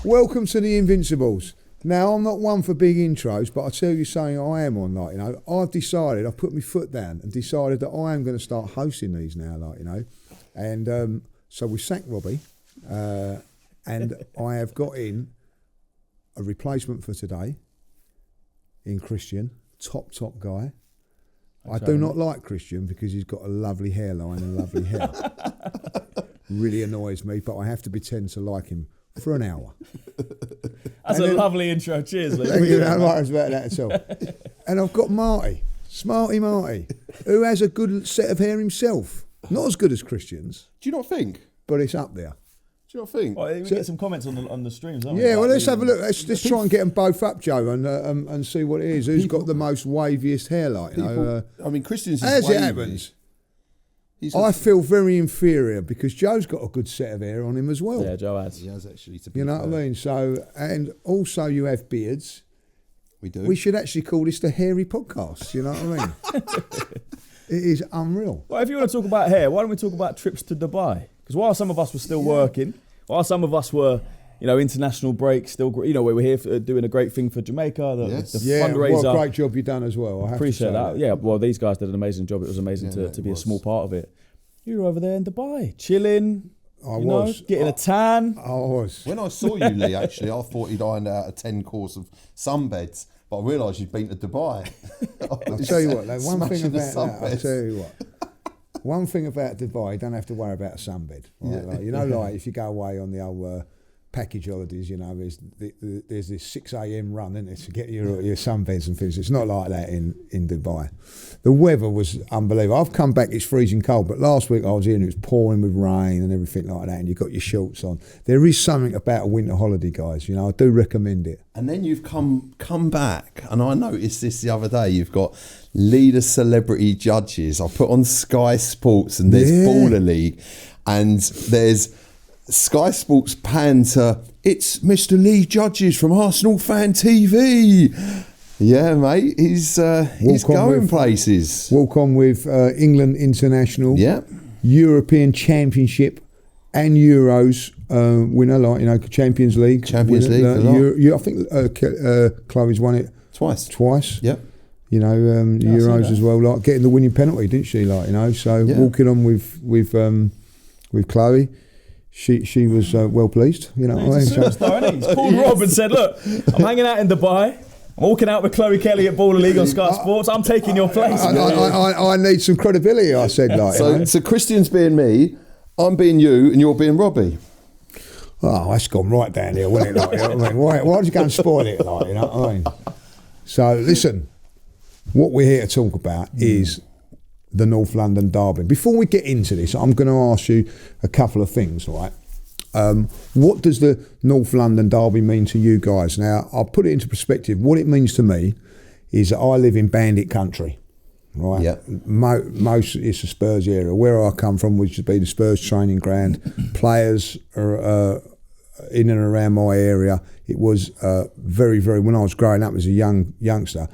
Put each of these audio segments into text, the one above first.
Welcome to the Invincibles. Now, I'm not one for big intros, but I tell you something I am on, like, you know, I've put my foot down and decided that I am going to start hosting these now, like, you know. And so we sacked Robbie, and I have got in a replacement for today in Christian, top guy. I do not like Christian because he's got a lovely hairline and lovely hair. Really annoys me, but I have to pretend to like him for an hour. That's a lovely intro. Cheers, Luke. You don't worry about that at all. And I've got Smarty Marty, who has a good set of hair himself. Not as good as Christian's. Do you not think? But it's up there. Do you not think? Well, we get some comments on the streams, aren't we? Yeah, well, let's have a look. Let's try and get them both up, Joe, and see what it is. Who's got the most waviest hair, like, you know? I mean, Christian's is as wavy. it happens, I feel very inferior because Joe's got a good set of hair on him as well. Yeah, Joe has. He has actually, to be You know fair. what I mean? So, and also you have beards. We do. We should actually call this the Hairy Podcast. You know what I mean? It is unreal. Well, if you want to talk about hair, why don't we talk about trips to Dubai? Because while some of us were still working, while some of us were, you know, international break, still, you know, we were here for doing a great thing for Jamaica, the fundraiser. What a great job you've done as well. I have Appreciate to say that. Yeah, well, these guys did an amazing job. It was amazing to be a small part of it. You were over there in Dubai, chilling. I was. Getting a tan. I was. When I saw you, Lee, actually, I thought he'd ironed out a 10 course of sunbeds, but I realised you'd been to Dubai. I'll tell you what, like, one thing Smashing the about that, I'll sunbeds. tell you what. One thing about Dubai, you don't have to worry about a sunbed. Right? Like, you know, like if you go away on the old package holidays, you know, there's this 6 a.m. run, isn't it, to get your sunbeds and things. It's not like that in Dubai. The weather was unbelievable. I've come back, it's freezing cold, but last week I was here and it was pouring with rain and everything like that, and you've got your shorts on. There is something about a winter holiday, guys. You know, I do recommend it. And then you've come back, and I noticed this the other day. You've got leader celebrity judges. I put on Sky Sports, and there's Baller League, and there's Sky Sports pan to it's Mr. Lee Judges from Arsenal Fan TV. Yeah, mate, he's going places. Walk on with England International, European Championship and Euros winner, like, you know, Champions League. Champions winner, League, I think Chloe's won it twice. Yep. You know, Euros as well, like getting the winning penalty, didn't she? Like, you know, so walking on with Chloe. She was well pleased, you know. He's a superstar, isn't he? He's called Rob and said, look, I'm hanging out in Dubai. I'm walking out with Chloe Kelly at Baller League on Sky Sports. I'm taking your place. I need some credibility, I said. Like, so Christian's being me, I'm being you, and you're being Robbie. Oh, that's gone right down here, wouldn't it? Like, you know what I mean? Why did you go and spoil it? Like, you know what I mean? So, listen, what we're here to talk about is the North London derby. Before we get into this, I'm going to ask you a couple of things, right? What does the North London derby mean to you guys? Now, I'll put it into perspective. What it means to me is that I live in bandit country, right? Yep. Most it's the Spurs area. Where I come from, which would be the Spurs training ground. Players are in and around my area. It was very, when I was growing up as a youngster,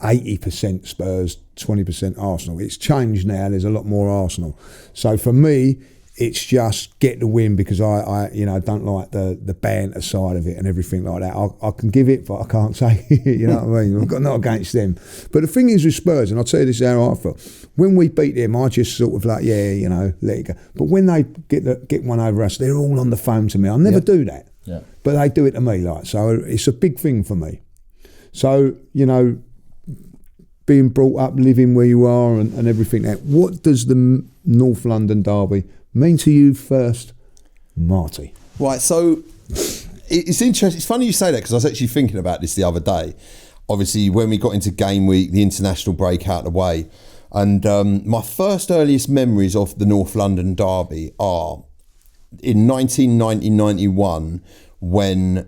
80% Spurs, 20% Arsenal. It's changed now. There's a lot more Arsenal. So for me, it's just get the win because I don't like the banter side of it and everything like that. I can give it, but I can't say it, you know what I mean? I've got not against them. But the thing is with Spurs, and I'll tell you this how I felt. When we beat them, I just sort of like, you know, let it go. But when they get one over us, they're all on the phone to me. I'll never do that. Yeah. But they do it to me, like, so it's a big thing for me. So, you know, being brought up, living where you are and everything like that, what does the North London derby mean to you first, Marty? Right, so it's interesting. It's funny you say that because I was actually thinking about this the other day. Obviously, when we got into game week, the international break out of the way, and my first earliest memories of the North London derby are in 1990-91 when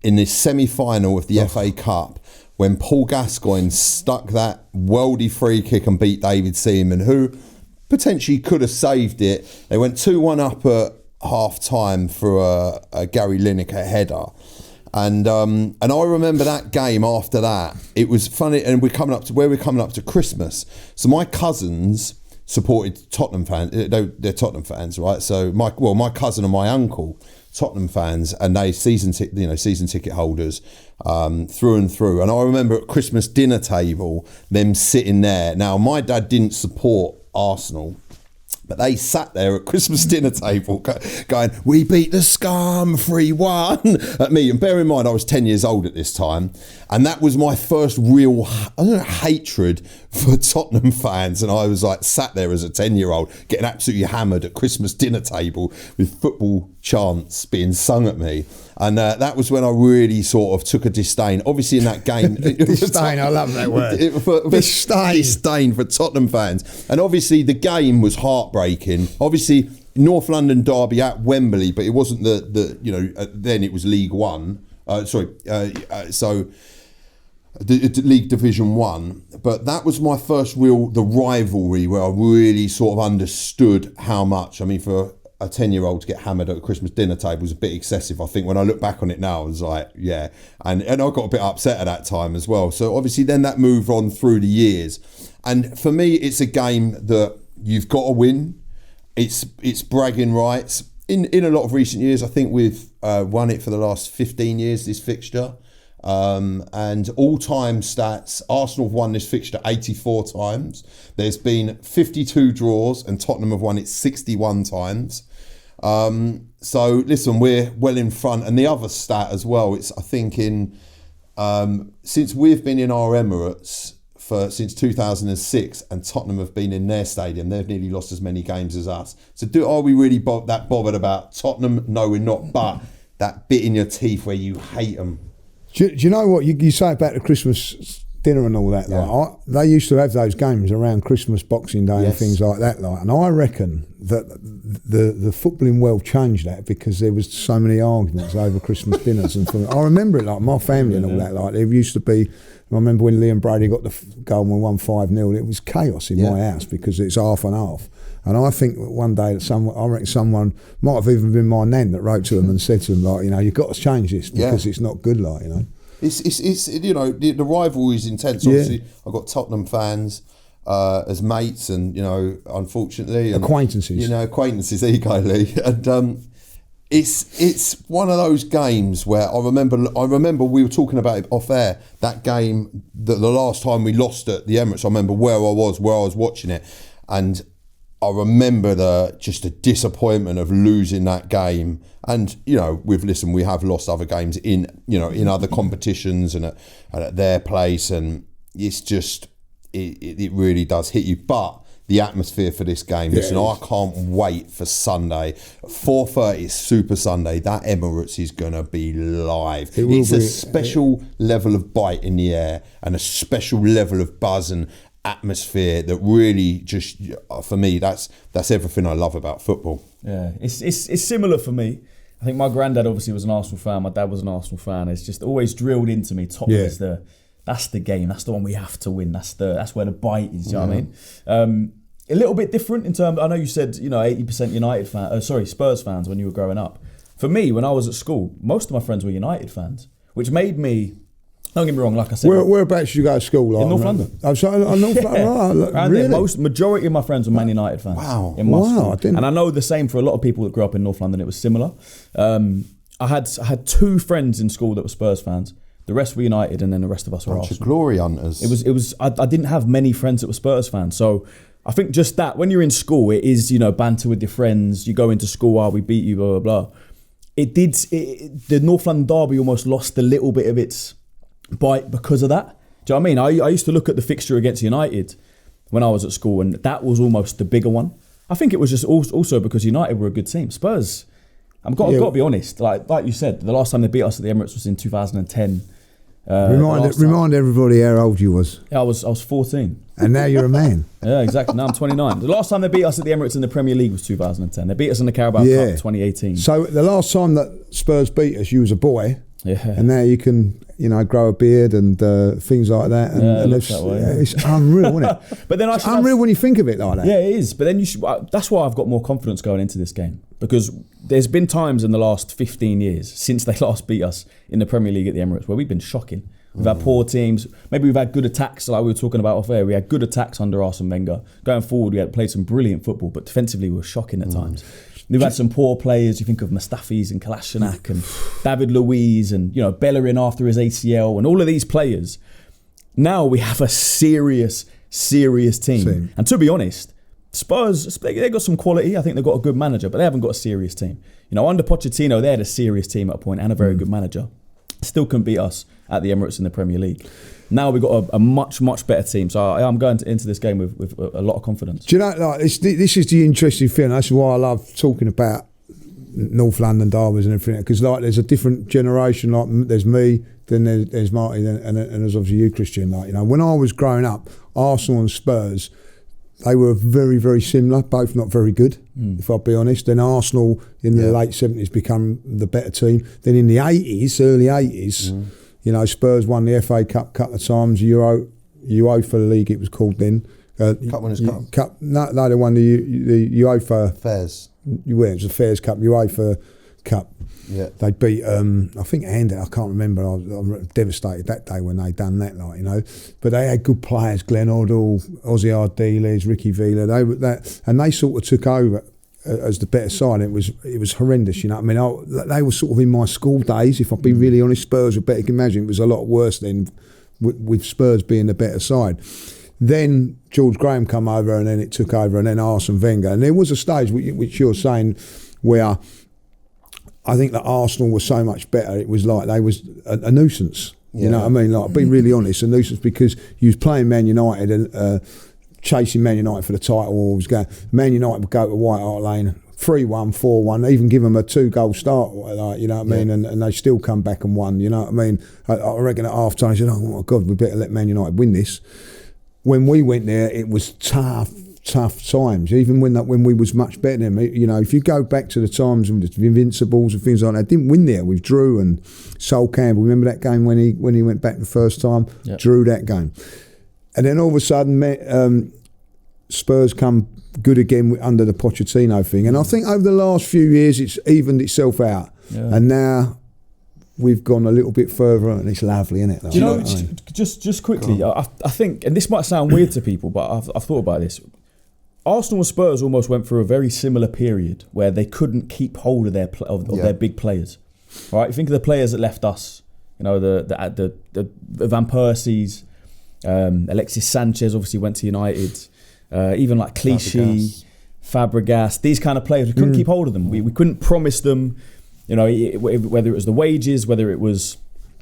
in the semi-final of the FA Cup, when Paul Gascoigne stuck that worldy free kick and beat David Seaman, who potentially could have saved it. They went 2-1 up half time for a Gary Lineker header. And I remember that game after that. It was funny, and we're coming up to Christmas. So my cousins supported Tottenham fans. They're Tottenham fans, right? So my cousin and my uncle, Tottenham fans, and they season ticket holders through and through. And I remember at Christmas dinner table them sitting there. Now my dad didn't support Arsenal, but they sat there at Christmas dinner table going, "We beat the scum 3-1 at me." And bear in mind, I was 10 years old at this time. And that was my first real hatred for Tottenham fans. And I was like sat there as a 10-year-old getting absolutely hammered at Christmas dinner table with football chants being sung at me. And that was when I really sort of took a disdain. Obviously in that game... Disdain, I love that word. Disdain for Tottenham fans. And obviously the game was heartbreaking. Obviously North London derby at Wembley, but it wasn't then it was League One. The League Division 1, but that was my first the rivalry where I really sort of understood how much, I mean, for a 10-year-old to get hammered at a Christmas dinner table was a bit excessive. I think when I look back on it now, I was like, yeah. And I got a bit upset at that time as well. So obviously then that moved on through the years. And for me, it's a game that you've got to win. It's bragging rights. In a lot of recent years, I think we've won it for the last 15 years, this fixture. And all-time stats, Arsenal have won this fixture 84 times. There's been 52 draws and Tottenham have won it 61 times. So listen, we're well in front. And the other stat as well, it's I think since we've been in our Emirates since 2006 and Tottenham have been in their stadium, they've nearly lost as many games as us. So are we really that bothered about Tottenham? No, we're not. But that bit in your teeth where you hate them. Do you know what you say about the Christmas dinner and all that? Like, they used to have those games around Christmas, Boxing Day, and things like that. Like, and I reckon that the footballing world changed that because there was so many arguments over Christmas dinners and things. I remember it, like my family and all that. Like there used to be. I remember when Liam Brady got the goal and we won 5-0. It was chaos in my house because it's half and half. And I think one day that I reckon someone might have even been my nan that wrote to them and said to them, like, you've got to change this because it's not good, like, It's the rivalry is intense. Obviously, I've got Tottenham fans as mates, and unfortunately, acquaintances. Acquaintances. There you go, Lee. And it's one of those games where I remember we were talking about it off air. That game, the last time we lost at the Emirates, I remember where I was watching it, and I remember the disappointment of losing that game. And we have lost other games in other competitions and at their place, and it's just it really does hit you. But the atmosphere for this game, I can't wait for Sunday. 4:30 is Super Sunday. That Emirates is going to be live. It's a special level of bite in the air and a special level of buzz and atmosphere that really just, for me, that's everything I love about football. Yeah, it's similar for me. I think my granddad obviously was an Arsenal fan. My dad was an Arsenal fan. It's just always drilled into me. Tottenham is that's the game. That's the one we have to win. That's where the bite is. You know what I mean? A little bit different in terms. I know you said 80% Spurs fans when you were growing up. For me, when I was at school, most of my friends were United fans, which made me. Don't get me wrong, like I said. Whereabouts did you go to school? Like, in North London. Oh, so North London. Oh, really? Majority of my friends were Man United fans. Wow. In my school. And I know the same for a lot of people that grew up in North London. It was similar. I had 2 friends in school that were Spurs fans. The rest were United, and then the rest of us were Arsenal. Glory hunters. It was. I didn't have many friends that were Spurs fans, so I think just that when you're in school, it is banter with your friends. You go into school, we beat you, blah blah blah. The North London derby almost lost a little bit of its bite because of that. Do you know what I mean? I used to look at the fixture against United when I was at school, and that was almost the bigger one. I think it was just also because United were a good team. Spurs, I've got to be honest. Like you said, the last time they beat us at the Emirates was in 2010. Remind everybody how old you was. Yeah, I was 14. And now you're a man. Yeah, exactly. Now I'm 29. The last time they beat us at the Emirates in the Premier League was 2010. They beat us in the Carabao Cup 2018. So the last time that Spurs beat us, you was a boy. And now you can, grow a beard and things like that. And looks that way, it's unreal, isn't it? But then it's unreal when you think of it like that. Yeah, it is. But then that's why I've got more confidence going into this game, because there's been times in the last 15 years since they last beat us in the Premier League at the Emirates where we've been shocking. We've had poor teams. Maybe we've had good attacks, like we were talking about off air. We had good attacks under Arsene Wenger. Going forward, we had played some brilliant football, but defensively we were shocking at times. We've had some poor players. You think of Mustafis and Kolasinac and David Luiz and Bellerin after his ACL and all of these players. Now we have a serious team. And to be honest, Spurs, they got some quality. I think they've got a good manager, but they haven't got a serious team. Under Pochettino, they had a serious team at a point and a very good manager. Still couldn't beat us at the Emirates in the Premier League. Now we've got a much better team. So I'm going into this game with a lot of confidence. Do you know, this is the interesting thing. That's why I love talking about North London derbies and everything. Because there's a different generation. Like there's me, then there's Marty, and there's obviously you, Christian. When I was growing up, Arsenal and Spurs, they were very, very similar. Both not very good, if I'll be honest. Then Arsenal in the late 70s become the better team. Then in the 80s, early 80s. Spurs won the FA Cup a couple of times, UEFA League it was called then. Cup Winners' Cup. No, they won the UEFA. Fairs. It was the Fairs Cup, UEFA Cup. Yeah. They beat, I think, I can't remember. I'm devastated that day when they done that, But they had good players, Glenn Hoddle, Ozzy Ardiles, Ricky Villa. And they sort of took over as the better side. It was horrendous, they were sort of in my school days, if I'll be really honest. Spurs were better. You can imagine it was a lot worse then with Spurs being the better side. Then George Graham come over and then it took over, and then Arsene Wenger. And there was a stage which you're saying where I think that Arsenal was so much better, it was like they was a nuisance. You know what I mean? Like, be really honest, a nuisance, because you was playing Man United and chasing Man United for the title. Or was going, Man United would go to White Hart Lane, 3-1, 4-1, even give them a 2-goal start, you know what I mean? And they still come back and won, you know what I mean? I reckon at half time, I said, oh my God, we better let Man United win this. When we went there, it was tough times, even when we was much better than them. If you go back to the times with the Invincibles and things like that, didn't win there with Drew and Sol Campbell. Remember that game when he went back the first time? Yep. Drew that game. And then all of a sudden, Spurs come good again under the Pochettino thing. And I think over the last few years, it's evened itself out. Yeah. And now we've gone a little bit further, and it's lovely, isn't it? Do you know, just quickly, I think, and this might sound weird to people, but I've thought about this. Arsenal and Spurs almost went through a very similar period where they couldn't keep hold of their big players. All right, think of the players that left us. The Van Persies, Alexis Sanchez obviously went to United. Even like Clichy, Fabregas, these kind of players, we couldn't keep hold of them. We couldn't promise them, whether it was the wages, whether it was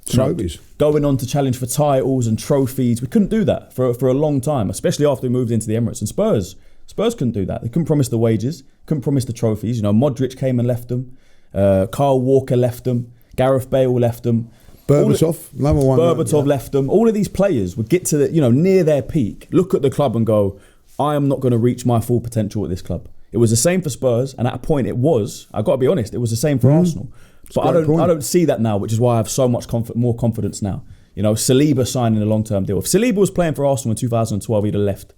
trophies, going on to challenge for titles and trophies. We couldn't do that for a long time, especially after we moved into the Emirates. And Spurs couldn't do that. They couldn't promise the wages, couldn't promise the trophies. Modric came and left them. Kyle Walker left them. Gareth Bale left them. Berbatov, another one. Berbatov left them. All of these players would get to near their peak, look at the club and go, I am not going to reach my full potential at this club. It was the same for Spurs, and at a point I've got to be honest, it was the same for Arsenal. But I don't see that now, which is why I have so much more confidence now. Saliba signing a long-term deal. If Saliba was playing for Arsenal in 2012, he'd have left.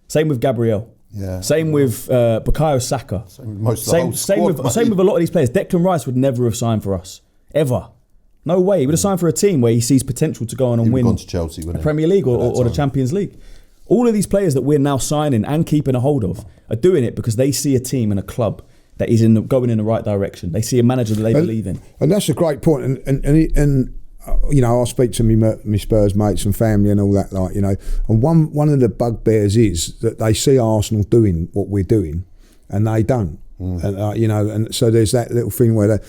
Same with Gabriel. Yeah. Same with Bukayo Saka. Same with a lot of these players. Declan Rice would never have signed for us, ever. No way. He would have signed for a team where he sees potential to go on and win gone to Chelsea, the Premier League or the Champions League. All of these players that we're now signing and keeping a hold of are doing it because they see a team and a club that is going in the right direction. They see a manager that they believe in. And that's a great point. And I speak to my Spurs mates and family and all that, and one of the bugbears is that they see Arsenal doing what we're doing and they don't. And so there's that little thing where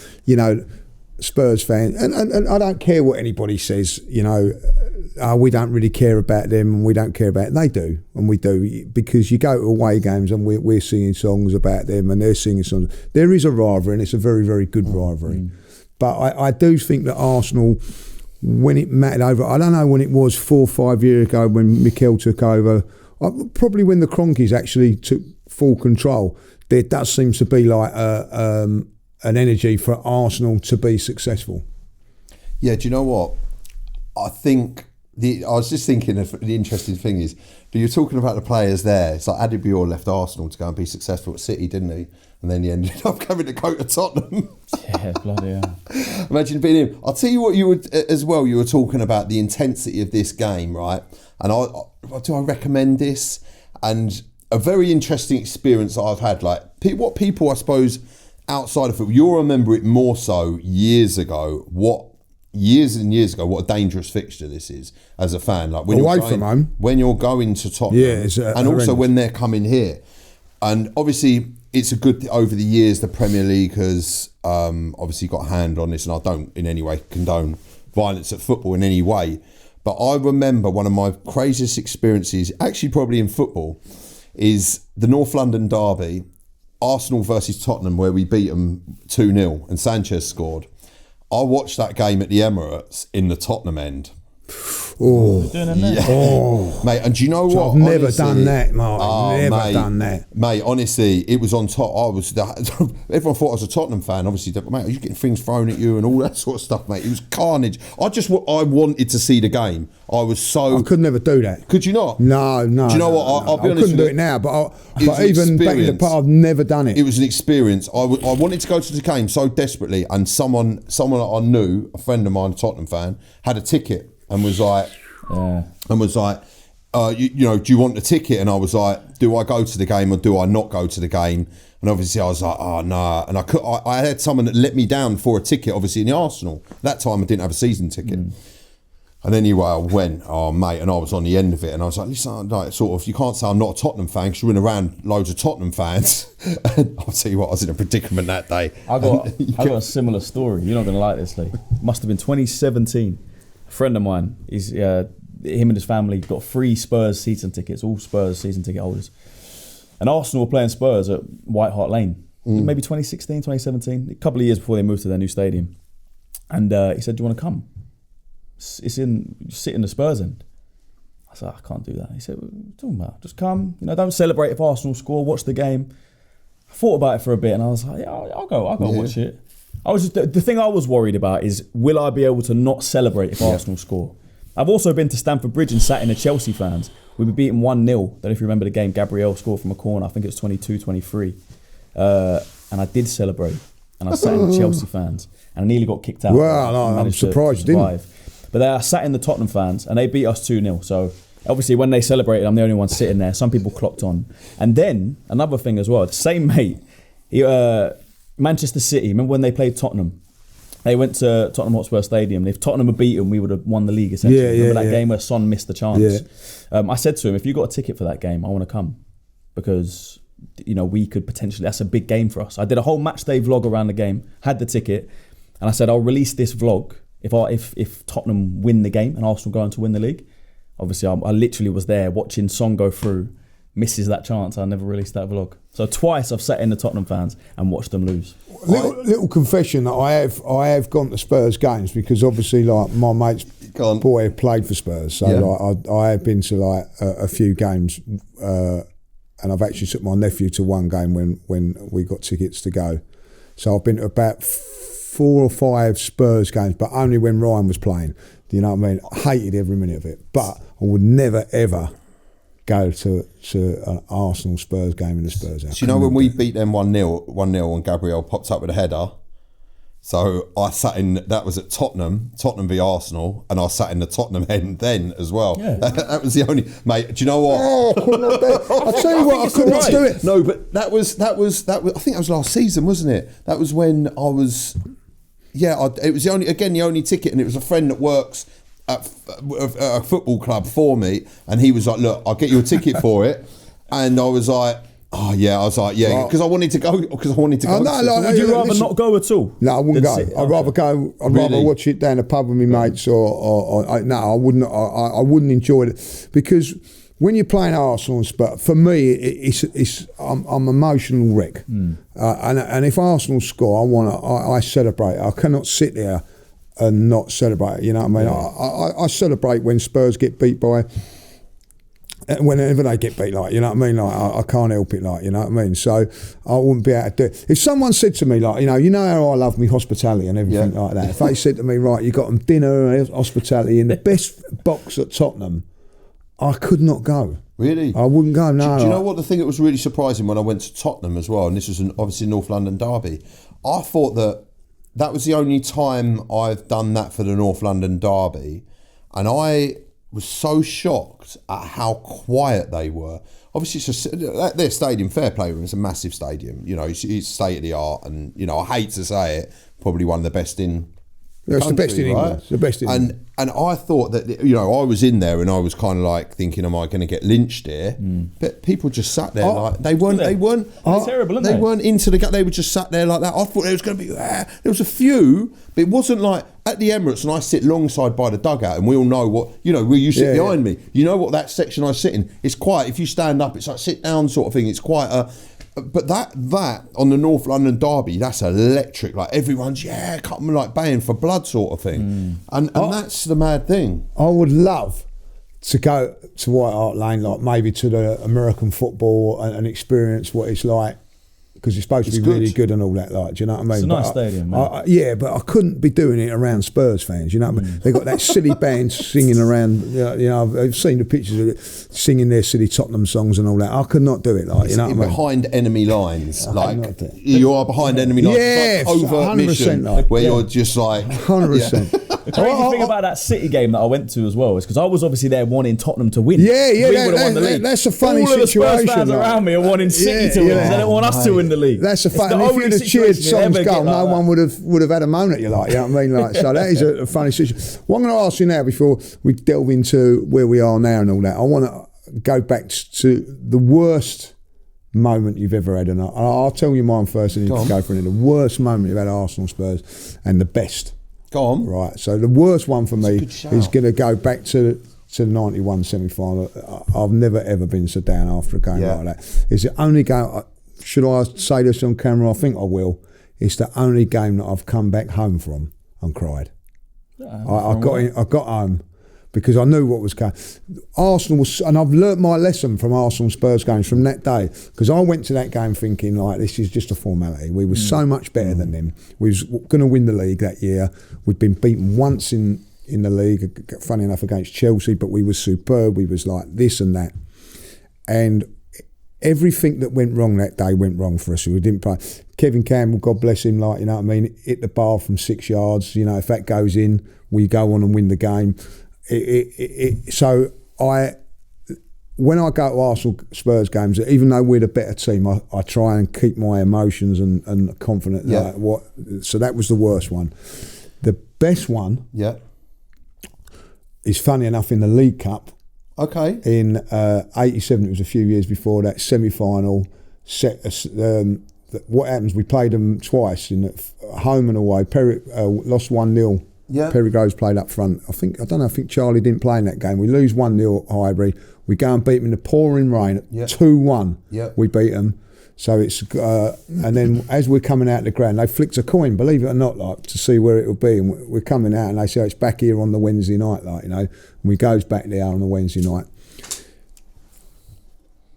Spurs fan, and I don't care what anybody says, we don't really care about them and we don't care about it. They do, and we do, because you go to away games and we're singing songs about them and they're singing songs. There is a rivalry, and it's a very, very good rivalry. But I do think that Arsenal, when it mattered over, I don't know when it was 4 or 5 years ago when Mikel took over, probably when the Cronkies actually took full control, there does seem to be like an energy for Arsenal to be successful. Yeah, do you know what? I think I was just thinking of the interesting thing is, but you're talking about the players there. It's like Gabriel left Arsenal to go and be successful at City, didn't he? And then he ended up coming to go to Tottenham. Yeah, bloody hell. Imagine being him. I'll tell you what, you were as well. You were talking about the intensity of this game, right? And do I recommend this? And a very interesting experience that I've had. Like what people, I suppose, outside of football, you'll remember it more so years and years ago, what a dangerous fixture this is as a fan. Like when away from home, when you're going to Tottenham, and also when they're coming here. And obviously, it's a good over the years. The Premier League has obviously got a hand on this, and I don't in any way condone violence at football in any way. But I remember one of my craziest experiences, actually probably in football, is the North London derby, Arsenal versus Tottenham, where we beat them 2-0 and Sanchez scored. I watched that game at the Emirates in the Tottenham end. Oh, yeah. Oh, mate, and do you know what? I've never done that, Martin. Never done that, mate. Honestly, it was on top. Everyone thought I was a Tottenham fan. Obviously, mate, are you getting things thrown at you and all that sort of stuff, mate? It was carnage. I wanted to see the game. I could never do that. Could you not? No. Do you know what? I'll be honest. I couldn't do it now, but even back in the past, I've never done it. It was an experience. I wanted to go to the game so desperately, and someone that I knew, a friend of mine, a Tottenham fan, had a ticket. And was like, you know, do you want the ticket? And I was like, do I go to the game or do I not go to the game? And obviously I was like, oh no. And I had someone that let me down for a ticket, obviously in the Arsenal. That time I didn't have a season ticket. And anyway, I went, oh mate, and I was on the end of it. And I was like, listen, like, sort of, you can't say I'm not a Tottenham fan because you're in around loads of Tottenham fans. And I'll tell you what, I was in a predicament that day. I got a similar story. You're not going to like this, Lee. Must have been 2017. A friend of mine, him and his family got 3 Spurs season tickets, all Spurs season ticket holders. And Arsenal were playing Spurs at White Hart Lane, maybe 2016, 2017, a couple of years before they moved to their new stadium. And he said, do you want to come? Sit in the Spurs end. I said, I can't do that. He said, what are you talking about? Just come, don't celebrate if Arsenal score, watch the game. I thought about it for a bit and I was like, yeah, I'll go watch it. The thing I was worried about is, will I be able to not celebrate if Arsenal score? I've also been to Stamford Bridge and sat in the Chelsea fans. We were beaten 1-0. Don't know if you remember the game. Gabriel scored from a corner. I think it was 22-23. And I did celebrate. And I sat in the Chelsea fans. And I nearly got kicked out. Well, I'm surprised you didn't. But I sat in the Tottenham fans and they beat us 2-0. So obviously when they celebrated, I'm the only one sitting there. Some people clocked on. And then, another thing as well, the same mate, Manchester City, remember when they played Tottenham? They went to Tottenham Hotspur Stadium. If Tottenham had beaten, we would have won the league essentially. Remember that game where Son missed the chance? Yeah. I said to him, if you got a ticket for that game, I want to come. Because, we could potentially, that's a big game for us. I did a whole match day vlog around the game, had the ticket, and I said, I'll release this vlog if Tottenham win the game and Arsenal go on to win the league. Obviously, I literally was there watching Son go through, misses that chance. I never released that vlog. So twice I've sat in the Tottenham fans and watched them lose. Little confession that I have gone to Spurs games because obviously like my mate's boy played for Spurs, so like I have been to like a few games, and I've actually took my nephew to one game when we got tickets to go. So I've been to about 4 or 5 Spurs games, but only when Ryan was playing. Do you know what I mean? I hated every minute of it, but I would never ever go to an Arsenal Spurs game in the Spurs house. Do you know when we beat them 1-0 and Gabriel popped up with a header? So I sat in, that was at Tottenham v Arsenal, and I sat in the Tottenham end then as well. Yeah. That was the only, mate, do you know what? Oh, I could not do it. I'll tell you what, I could not do it. No, but that was, I think that was last season, wasn't it? That was when I was, it was the only ticket, and it was a friend that works at a football club for me, and he was like, look, I'll get you a ticket for it. And I was like, oh yeah, because I wanted to go. Because I wanted to go. Would you rather not go at all? No, I wouldn't go. I'd rather go. I'd rather watch it down the pub with my mates, or no, I wouldn't. I wouldn't enjoy it because when you're playing Arsenal and Spurs, for me, I'm emotional wreck. And if Arsenal score, I celebrate. I cannot sit there and not celebrate. You know what I mean? I celebrate when Spurs get beat by whenever they get beat, like, you know what I mean? Like, I can't help it, like, you know what I mean? So I wouldn't be able to do it. If someone said to me, like, you know how I love me hospitality and everything like that. If they said to me, right, you got them dinner, hospitality in the best box at Tottenham, I could not go. Really? I wouldn't go, no. Do you know what the thing that was really surprising when I went to Tottenham as well, and this was obviously North London derby, I thought that was the only time I've done that for the North London derby, and I was so shocked at how quiet they were. Obviously, their stadium, fair play, it's a massive stadium. You know, it's state of the art, and you know, I hate to say it, probably one of the best in. It's the best in England. It's the best in England. And I thought that, you know, I was in there and I was kind of like thinking, am I going to get lynched here? But people just sat there like they weren't. They're terrible, aren't they weren't into the. They were just sat there like that. I thought there was going to be. There was a few, but it wasn't like at the Emirates. And I sit alongside by the dugout, and we all know what, you know. Where you sit behind me, you know what that section I sit in. It's quiet. If you stand up, it's like sit down sort of thing. It's quite a. But that on the North London derby, that's electric. Like everyone's coming like baying for blood sort of thing, and that's the mad thing. I would love to go to White Hart Lane, like maybe to the American football and experience what it's like, because it's supposed to be really good and all that. Like, do you know what I mean? It's a nice stadium, man. But I couldn't be doing it around Spurs fans. You know what I mean? They got that silly band singing around. You know, I've seen the pictures of it, singing their silly Tottenham songs and all that. I could not do it. Like, you know what I mean? Behind enemy lines, like you are behind enemy lines. Yeah, like overt mission, like, where you're just like 100%. The crazy thing about that City game that I went to as well is because I was obviously there wanting Tottenham to win. Yeah, we would have won the league. That's a funny All situation. All of the Spurs fans around me are wanting City to win because they don't want us to win the league. That's a funny. If you'd have cheered Son's goal, no one would have had a moan at you, like, you know what I mean? Like, so that is a funny situation. What I'm going to ask you now, before we delve into where we are now and all that, I want to go back to the worst moment you've ever had, and I'll tell you mine first, and you can go for it. The worst moment you've had at Arsenal Spurs, and the best. Go on. Right, so the worst one for me is going to go back to the 91 semi-final. I've never ever been so down after a game like that. It's the only game, should I say this on camera? I think I will. It's the only game that I've come back home from and cried. I got home because I knew what was going. Arsenal was, and I've learnt my lesson from Arsenal Spurs games from that day, because I went to that game thinking, like, this is just a formality. We were so much better than them. We was going to win the league that year. We'd been beaten once in the league, funny enough, against Chelsea, but we was superb. We was like this and that, and everything that went wrong that day went wrong for us. We didn't play. Kevin Campbell, God bless him, like, you know what I mean, hit the bar from 6 yards. You know, if that goes in, we go on and win the game. So when I go to Arsenal Spurs games, even though we're the better team, I try and keep my emotions and confident. Yeah. So that was the worst one. The best one is, funny enough, in the League Cup. Okay. In 87, it was a few years before that, semi-final. What happens, we played them twice, in home and away. Perry lost 1-0. Yeah. Perry Groves played up front. I think Charlie didn't play in that game. We lose 1-0 at Highbury. We go and beat them in the pouring rain at 2-1. Yeah. We beat them. So it's and then as we're coming out of the ground, they flicked a coin, believe it or not, like, to see where it would be. And we're coming out, and they say, it's back here on the Wednesday night, like, you know. And we goes back there on the Wednesday night.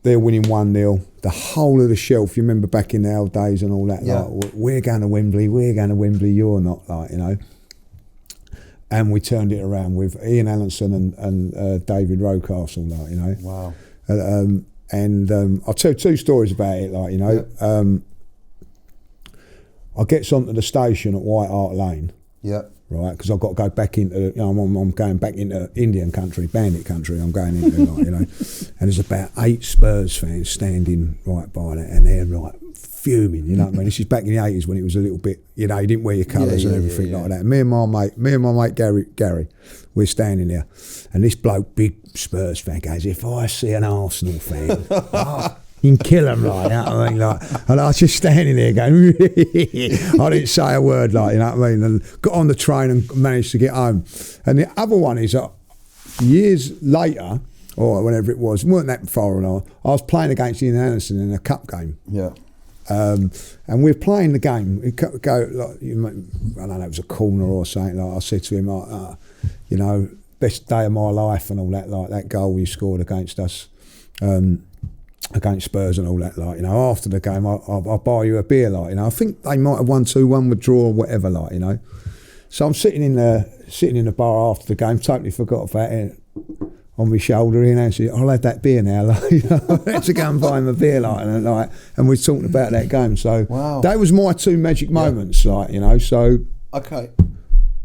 They're winning 1-0. The whole of the shelf, you remember back in the old days and all that, like, we're going to Wembley, you're not, like, you know. And we turned it around with Ian Allenson and David Rocastle, like, you know. Wow. I'll tell two stories about it, like, you know. I gets onto the station at White Hart Lane. Yeah. Right, because I've got to go back into, you know, I'm going back into Indian country, bandit country. I'm going into, like, you know. And there's about 8 Spurs fans standing right by that, and they're like fuming, you know what I mean? This is back in the 80s when it was a little bit, you know, you didn't wear your colours and everything like that. Me and my mate Gary, we're standing there, and this bloke, big Spurs fan, goes, if I see an Arsenal fan, you can kill him, like, you know what I mean? Like, and I was just standing there going, I didn't say a word, like, you know what I mean? And got on the train and managed to get home. And the other one is that years later, or whenever it weren't that far along, I was playing against Ian Anderson in a cup game. Yeah. And we're playing the game. We go, like, I don't know, it was a corner or something. Like, I said to him, like, you know, best day of my life and all that, like that goal you scored against us. against Spurs and all that, like, you know, after the game, I'll buy you a beer, like, you know. I think they might have won 2-1 with draw or whatever, like, you know. So I'm sitting in the bar after the game, totally forgot about it, on my shoulder, and actually, I'll have that beer now, like, you know. I had to go and buy him a beer, like, and we're talking about that game. So that was my two magic moments, like, you know. So Okay.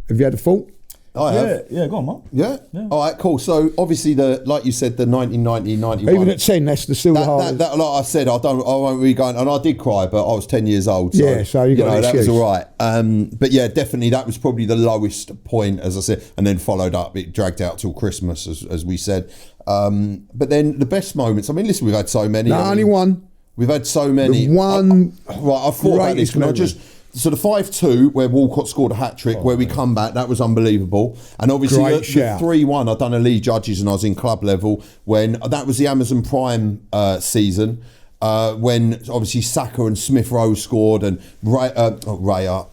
have you had a thought? I have. Yeah, go on, Mark. Yeah? All right, cool. So obviously, like you said, the 1990-91. Even at 10, that's still the hardest. That, like I said, I won't really go. And I did cry, but I was 10 years old. So, Yeah, so you got an that was excuse. all right. But yeah, definitely, that was probably the lowest point, as I said, and then followed up. It dragged out till Christmas, as we said. But then the best moments. I mean, listen, we've had so many. No, only one. We've had so many. The one Right, I thought about this. greatest Can I memory. just. So the 5-2 where Walcott scored a hat-trick, where we come back, that was unbelievable. And obviously Great the shout. 3-1, I'd done a League Judges and I was in club level when that was the Amazon Prime season. When obviously Saka and Smith Rowe scored and Ramsdale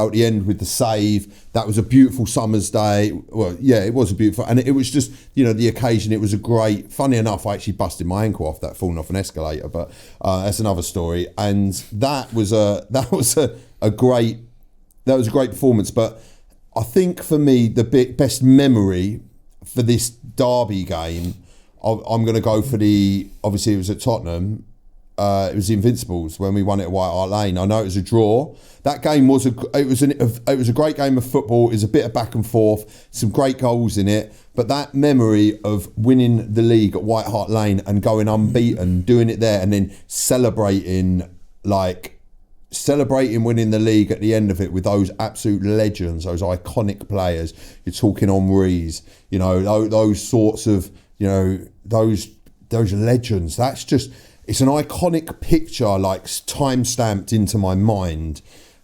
at the end with the save. That was a beautiful summer's day. Well, yeah, it was a beautiful, and it was just, you know, the occasion. It was a great. Funny enough, I actually busted my ankle off that falling off an escalator, but that's another story. And that was a great performance. But I think for me, the best memory for this derby game, I'm going to go for obviously it was at Tottenham. It was the Invincibles when we won it at White Hart Lane. I know it was a draw. That game was a great game of football. It was a bit of back and forth, some great goals in it. But that memory of winning the league at White Hart Lane and going unbeaten, doing it there, and then celebrating winning the league at the end of it with those absolute legends, those iconic players. You're talking Henry's, you know, those sorts of, you know, those legends. That's just, it's an iconic picture, like time stamped into my mind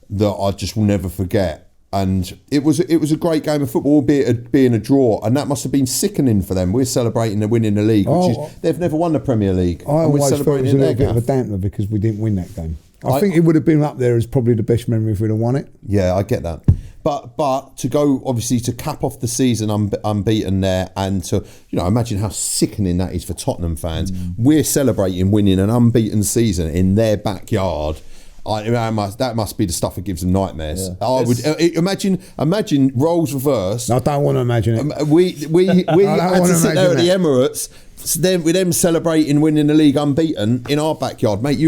that I just will never forget. And it was a great game of football, albeit it being a draw, and that must have been sickening for them. We're celebrating the winning the league, which is they've never won the Premier League. I always thought it was a little bit of a dampener because we didn't win that game. I think it would have been up there as probably the best memory if we'd have won it. Yeah, I get that. But to go, obviously, to cap off the season unbeaten there, and to, you know, imagine how sickening that is for Tottenham fans. We're celebrating winning an unbeaten season in their backyard. That must be the stuff that gives them nightmares. Yeah. I would imagine roles reversed. I don't want to imagine it. We had to sit there at the Emirates, with them celebrating winning the league unbeaten in our backyard, mate.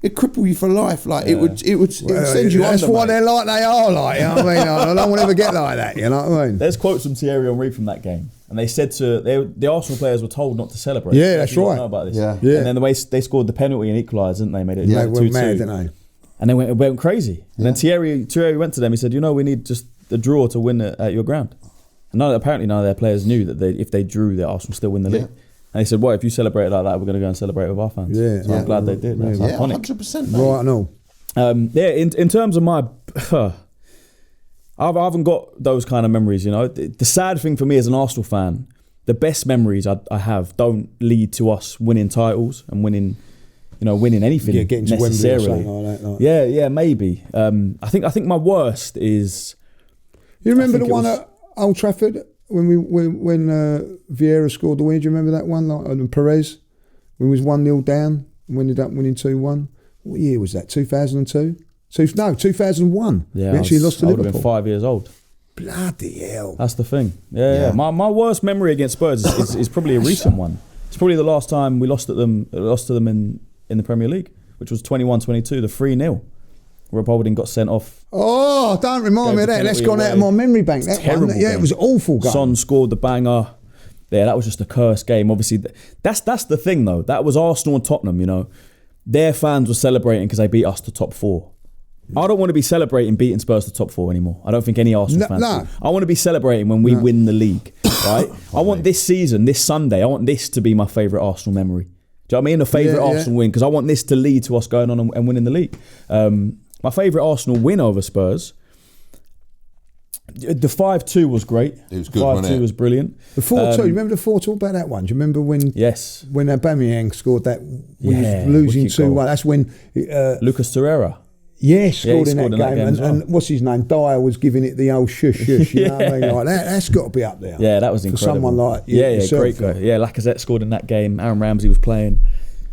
It cripple you for life. Like it would send you. That's under, why mate. they're like they are. Like, you know what I mean? I don't want to ever get like that. You know what I mean? There's quotes from Thierry Henry from that game, and they said the Arsenal players were told not to celebrate. Yeah, that's right. Know about this. Yeah. And then the way they scored the penalty and equalised, didn't they? Made it They 2-2. went mad, didn't they? And they went crazy. And then Thierry went to them. He said, "You know, we need just a draw to win at your ground." And apparently none of their players knew that if they drew, that Arsenal still win the league. And they said, "Well, if you celebrate like that, we're going to go and celebrate with our fans." Yeah, so I'm glad they did. That's iconic. 100%. Right, I know. In terms of my, I haven't got those kind of memories. You know, the sad thing for me as an Arsenal fan, the best memories I have don't lead to us winning titles and winning anything. Yeah, getting to Wembley or necessarily. something like that. Like. Yeah, maybe. I think my worst is. You remember the one at Old Trafford when Vieira scored the win? Do you remember that one? Like and Perez, when we was 1-0 down and we ended up winning 2-1. What year was that? 2002? 2001. Yeah, we actually lost to I would have Liverpool. been 5 years old. Bloody hell! That's the thing. Yeah. My worst memory against Spurs is probably a recent one. It's probably the last time we lost to them in the Premier League, which was 21-22, the 3-0. Rob Holding got sent off. Oh, don't remind me of that. That's gone out of my memory bank. That terrible one. Yeah, game. it was an awful game. Son scored the banger. Yeah, that was just a cursed game. Obviously, that's the thing though. That was Arsenal and Tottenham. You know, their fans were celebrating because they beat us to top 4. I don't want to be celebrating beating Spurs to top 4 anymore. I don't think any Arsenal fans do. I want to be celebrating when we win the league, right? I want this season, this Sunday, I want this to be my favourite Arsenal memory. Do you know what I mean? A favourite Arsenal win, because I want this to lead to us going on and winning the league. My favourite Arsenal win over Spurs, the 5-2 was great. It was good, 5-2 was brilliant. The 4-2, you remember the 4-2 about that one? Do you remember when Aubameyang scored that, we was losing 2-1? That's when... Lucas Torreira. Yeah, scored he in that scored in that game. game as well. And what's his name? Dyer was giving it the old shush shush. You know what I mean? Like that's got to be up there. Yeah, that was for incredible. someone like great guy. Yeah, Lacazette scored in that game. Aaron Ramsey was playing.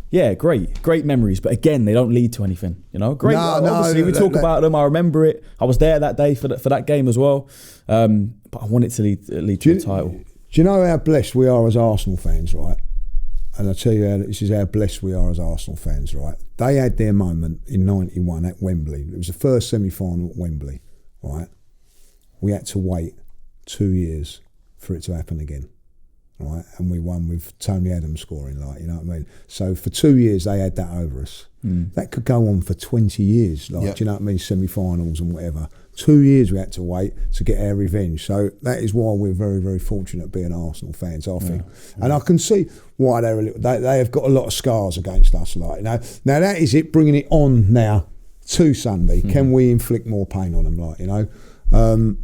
Yeah, great memories. But again, they don't lead to anything. You know, great. Obviously, we talk about them. I remember it. I was there that day for that game as well. But I want it to lead to a title. Do you know how blessed we are as Arsenal fans, right? And I'll tell you this is how blessed we are as Arsenal fans, right? They had their moment in '91 at Wembley. It was the first semi-final at Wembley, right? We had to wait 2 years for it to happen again, right? And we won with Tony Adams scoring, like, you know what I mean? So for 2 years, they had that over us. That could go on for 20 years, like, do you know what I mean? Semi-finals and whatever. 2 years we had to wait to get our revenge. So that is why we're very, very fortunate being Arsenal fans, I think. And I can see why they have got a lot of scars against us. Like, you know. Now that is it, bringing it on now to Sunday. Can we inflict more pain on them? Like, you know,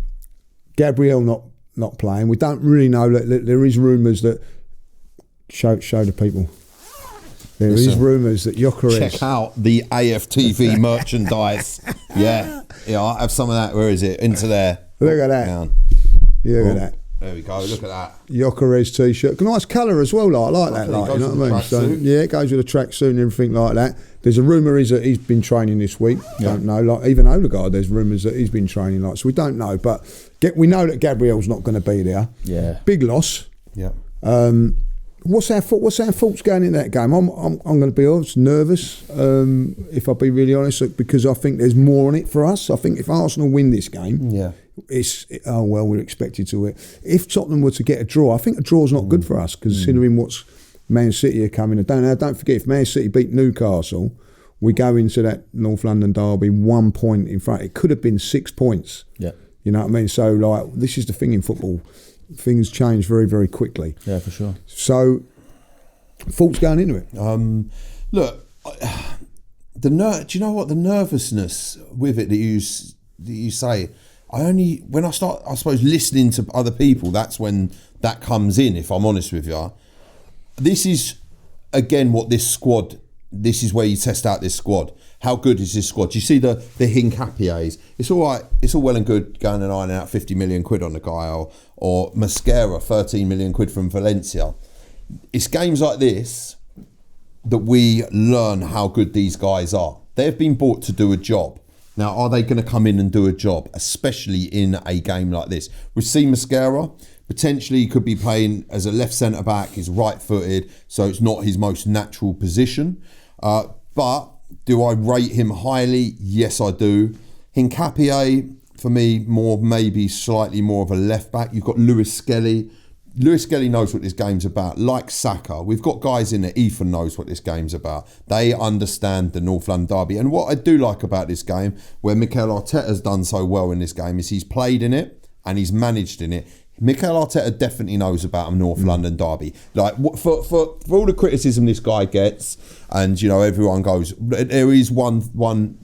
Gabriel not playing. We don't really know. There is rumours that show the people. There is rumours that Gyökeres. Check out the AFTV merchandise. Yeah, I have some of that. Where is it? Into there. Look at that. Down. Look at that. There we go. Look at that. Gyökeres t-shirt. Nice colour as well. I like that. Like, you know what I mean? So yeah, it goes with a tracksuit and everything like that. There's a rumour is that he's been training this week. Don't know. Like even Odegaard, there's rumours that he's been training. Like, so we don't know, but we know that Gabriel's not going to be there. Yeah. Big loss. Yeah. What's our thoughts going into that game? I'm going to be honest, nervous, if I'll be really honest, because I think there's more on it for us. I think if Arsenal win this game, we're expected to win. If Tottenham were to get a draw, I think a draw's not good for us, considering what's Man City are coming. Don't forget, if Man City beat Newcastle, we go into that North London derby 1 point in front. It could have been 6 points. Yeah. You know what I mean? So, like, this is the thing in football. Things change very, very quickly. Yeah, for sure. So, thoughts going into it? Look, do you know what, the nervousness with it that you say? When I start, I suppose, listening to other people, that's when that comes in. If I'm honest with you, this is again what this squad. This is where you test out this squad. How good is this squad? You see the Hincapiés. It's all right. It's all well and good going and ironing out 50 million quid on the guy, or Mascara, 13 million quid from Valencia. It's games like this that we learn how good these guys are. They've been bought to do a job. Now, are they going to come in and do a job, especially in a game like this? We've seen Mascara. Potentially, he could be playing as a left centre-back. He's right-footed, so it's not his most natural position. But do I rate him highly? Yes, I do. Hincapié, for me, maybe slightly more of a left-back. You've got Lewis Skelly. Lewis Skelly knows what this game's about. Like Saka, we've got guys in there. Ethan knows what this game's about. They understand the North London derby. And what I do like about this game, where Mikel Arteta's done so well in this game, is he's played in it and he's managed in it. Mikel Arteta definitely knows about a North London derby. Like, for all the criticism this guy gets, and you know everyone goes, there is one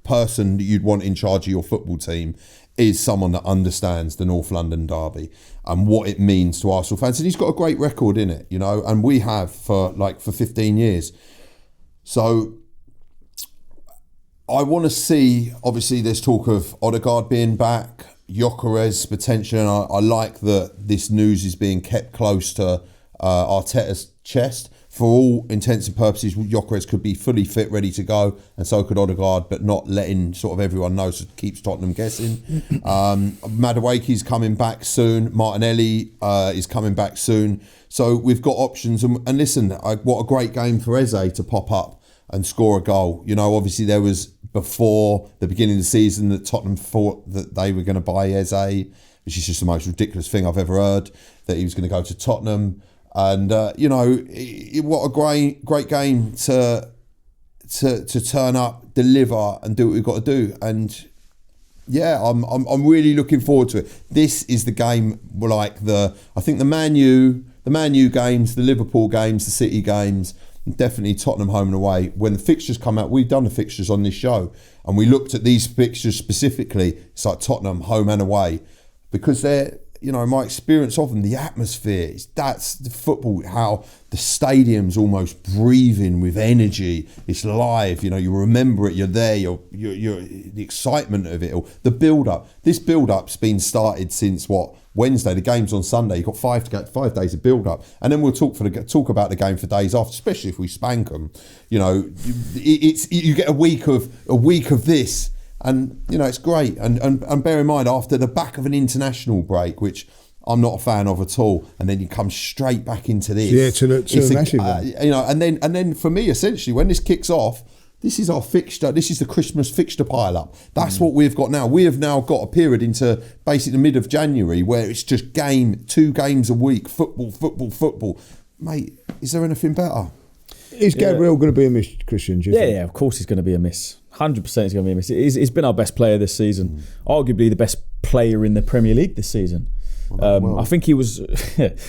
person that you'd want in charge of your football team, is someone that understands the North London derby and what it means to Arsenal fans. And he's got a great record in it, you know, and we have for 15 years. So I want to see, obviously there's talk of Odegaard being back, Gyökeres potentially, and I like that this news is being kept close to Arteta's chest. For all intents and purposes, Gyökeres could be fully fit, ready to go, and so could Odegaard, but not letting sort of everyone know, so it keeps Tottenham guessing. Madueke's coming back soon. Martinelli is coming back soon. So we've got options. And listen, what a great game for Eze to pop up and score a goal. You know, obviously there was, before the beginning of the season, that Tottenham thought that they were going to buy Eze, which is just the most ridiculous thing I've ever heard, that he was going to go to Tottenham. And you know, what a great game to turn up, deliver, and do what we've got to do. And yeah, I'm really looking forward to it. This is the game, like I think the Man U games, the Liverpool games, the City games, definitely Tottenham home and away. When the fixtures come out, we've done the fixtures on this show, and we looked at these fixtures specifically. It's like Tottenham home and away, because my experience of them, the atmosphere, that's the football, how the stadium's almost breathing with energy. It's live, you remember it, you're there, you're the excitement of it all. The build-up. This build-up's been started since, Wednesday? The game's on Sunday. You've got 5 days of build-up. And then we'll talk about the game for days after, especially if we spank them. You get a week of this. And it's great, and bear in mind, after the back of an international break, which I'm not a fan of at all, and then you come straight back into this. Yeah, to a massive one. And then for me, essentially, when this kicks off, this is our fixture. This is the Christmas fixture pile up. That's what we've got now. We have now got a period into basically the mid of January where it's just 2 games a week, football. Mate, is there anything better? Is Gabriel going to be a miss, Christian? Do you think? Yeah, of course he's going to be a miss. 100% he's going to be a miss. He's been our best player this season. Arguably the best player in the Premier League this season. I think he was...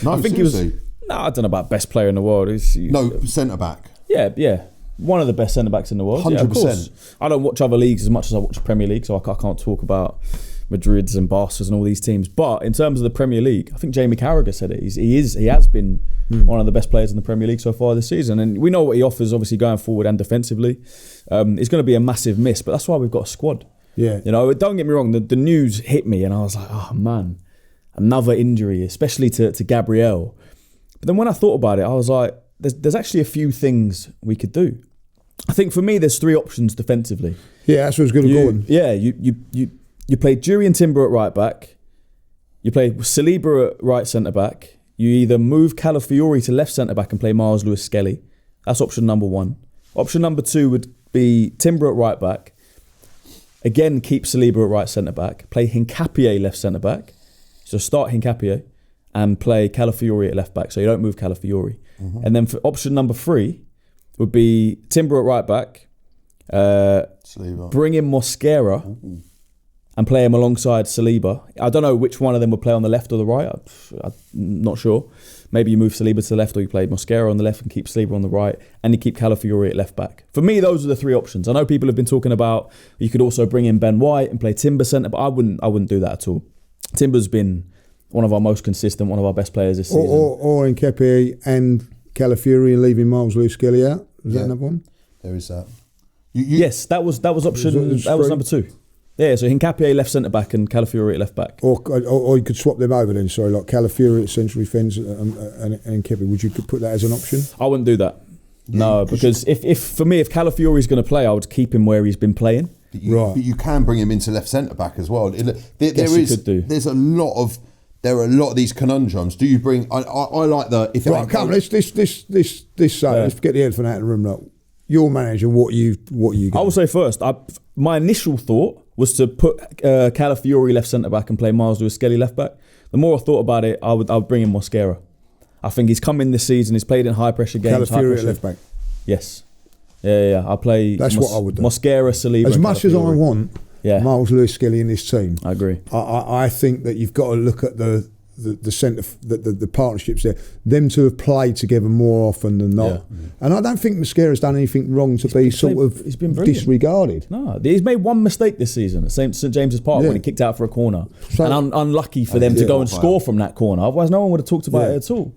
No, I think he was... No, I don't know about best player in the world. Centre-back. Yeah. One of the best centre-backs in the world. 100%. Yeah, of course. I don't watch other leagues as much as I watch Premier League, so I can't talk about Madrid's and Barca's and all these teams. But in terms of the Premier League, I think Jamie Carragher said it. He has been one of the best players in the Premier League so far this season. And we know what he offers, obviously, going forward and defensively. It's going to be a massive miss, but that's why we've got a squad. Yeah. Don't get me wrong, the news hit me and I was like, oh man, another injury, especially to Gabriel. But then when I thought about it, I was like, there's actually a few things we could do. I think for me, there's 3 options defensively. Yeah, that's what's going to go on. Yeah, you play Julian Timber at right back. You play Saliba at right centre back. You either move Calafiori to left centre back and play Miles Lewis-Skelly. That's option number 1. Option number 2 would be Timber at right back. Again, keep Saliba at right centre back. Play Hincapié left centre back. So start Hincapié and play Calafiori at left back. So you don't move Calafiori. Mm-hmm. And then for option number 3 would be Timber at right back. Bring in Mosquera. Mm-hmm. And play him alongside Saliba. I don't know which one of them would play on the left or the right. I'm not sure. Maybe you move Saliba to the left, or you play Mosquera on the left and keep Saliba on the right, and you keep Calafiori at left back. For me, those are the 3 options. I know people have been talking about you could also bring in Ben White and play Timber centre, but I wouldn't do that at all. Timber's been one of our most consistent, one of our best players this season. Or Nketiah and Calafiori and leaving Miles Lewis-Skelly out. Is that another one? There is that. Yes, that was option. That was number 2. Yeah, so Hincapié left centre back and Calafiori at left back. Or you could swap them over then. Sorry, like Calafiori at central defence and Nketiah. Would you put that as an option? I wouldn't do that. No, because if Calafiori is going to play, I would keep him where he's been playing. But you can bring him into left centre back as well. There are a lot of these conundrums. Do you bring? I like the. Come on, let's get the elephant out of the room. Like, your manager, what you got? I will say first, my initial thought was to put Calafiori left centre back and play Miles Lewis-Skelly left back. The more I thought about it, I would bring in Mosquera. I think he's come in this season. He's played in high pressure games. Calafiori at left back. Yes. Yeah. I play. That's what I would do. Mosquera, Saliba. As much as I want Miles Lewis-Skelly in this team, I agree. I think that you've got to look at the centre, the partnerships there. Them two have played together more often than not. Yeah. And I don't think Mosquera's done anything wrong to be disregarded. No, he's made one mistake this season at St James's Park when he kicked out for a corner. And unlucky for them to go and score from that corner. Otherwise, no one would have talked about it at all.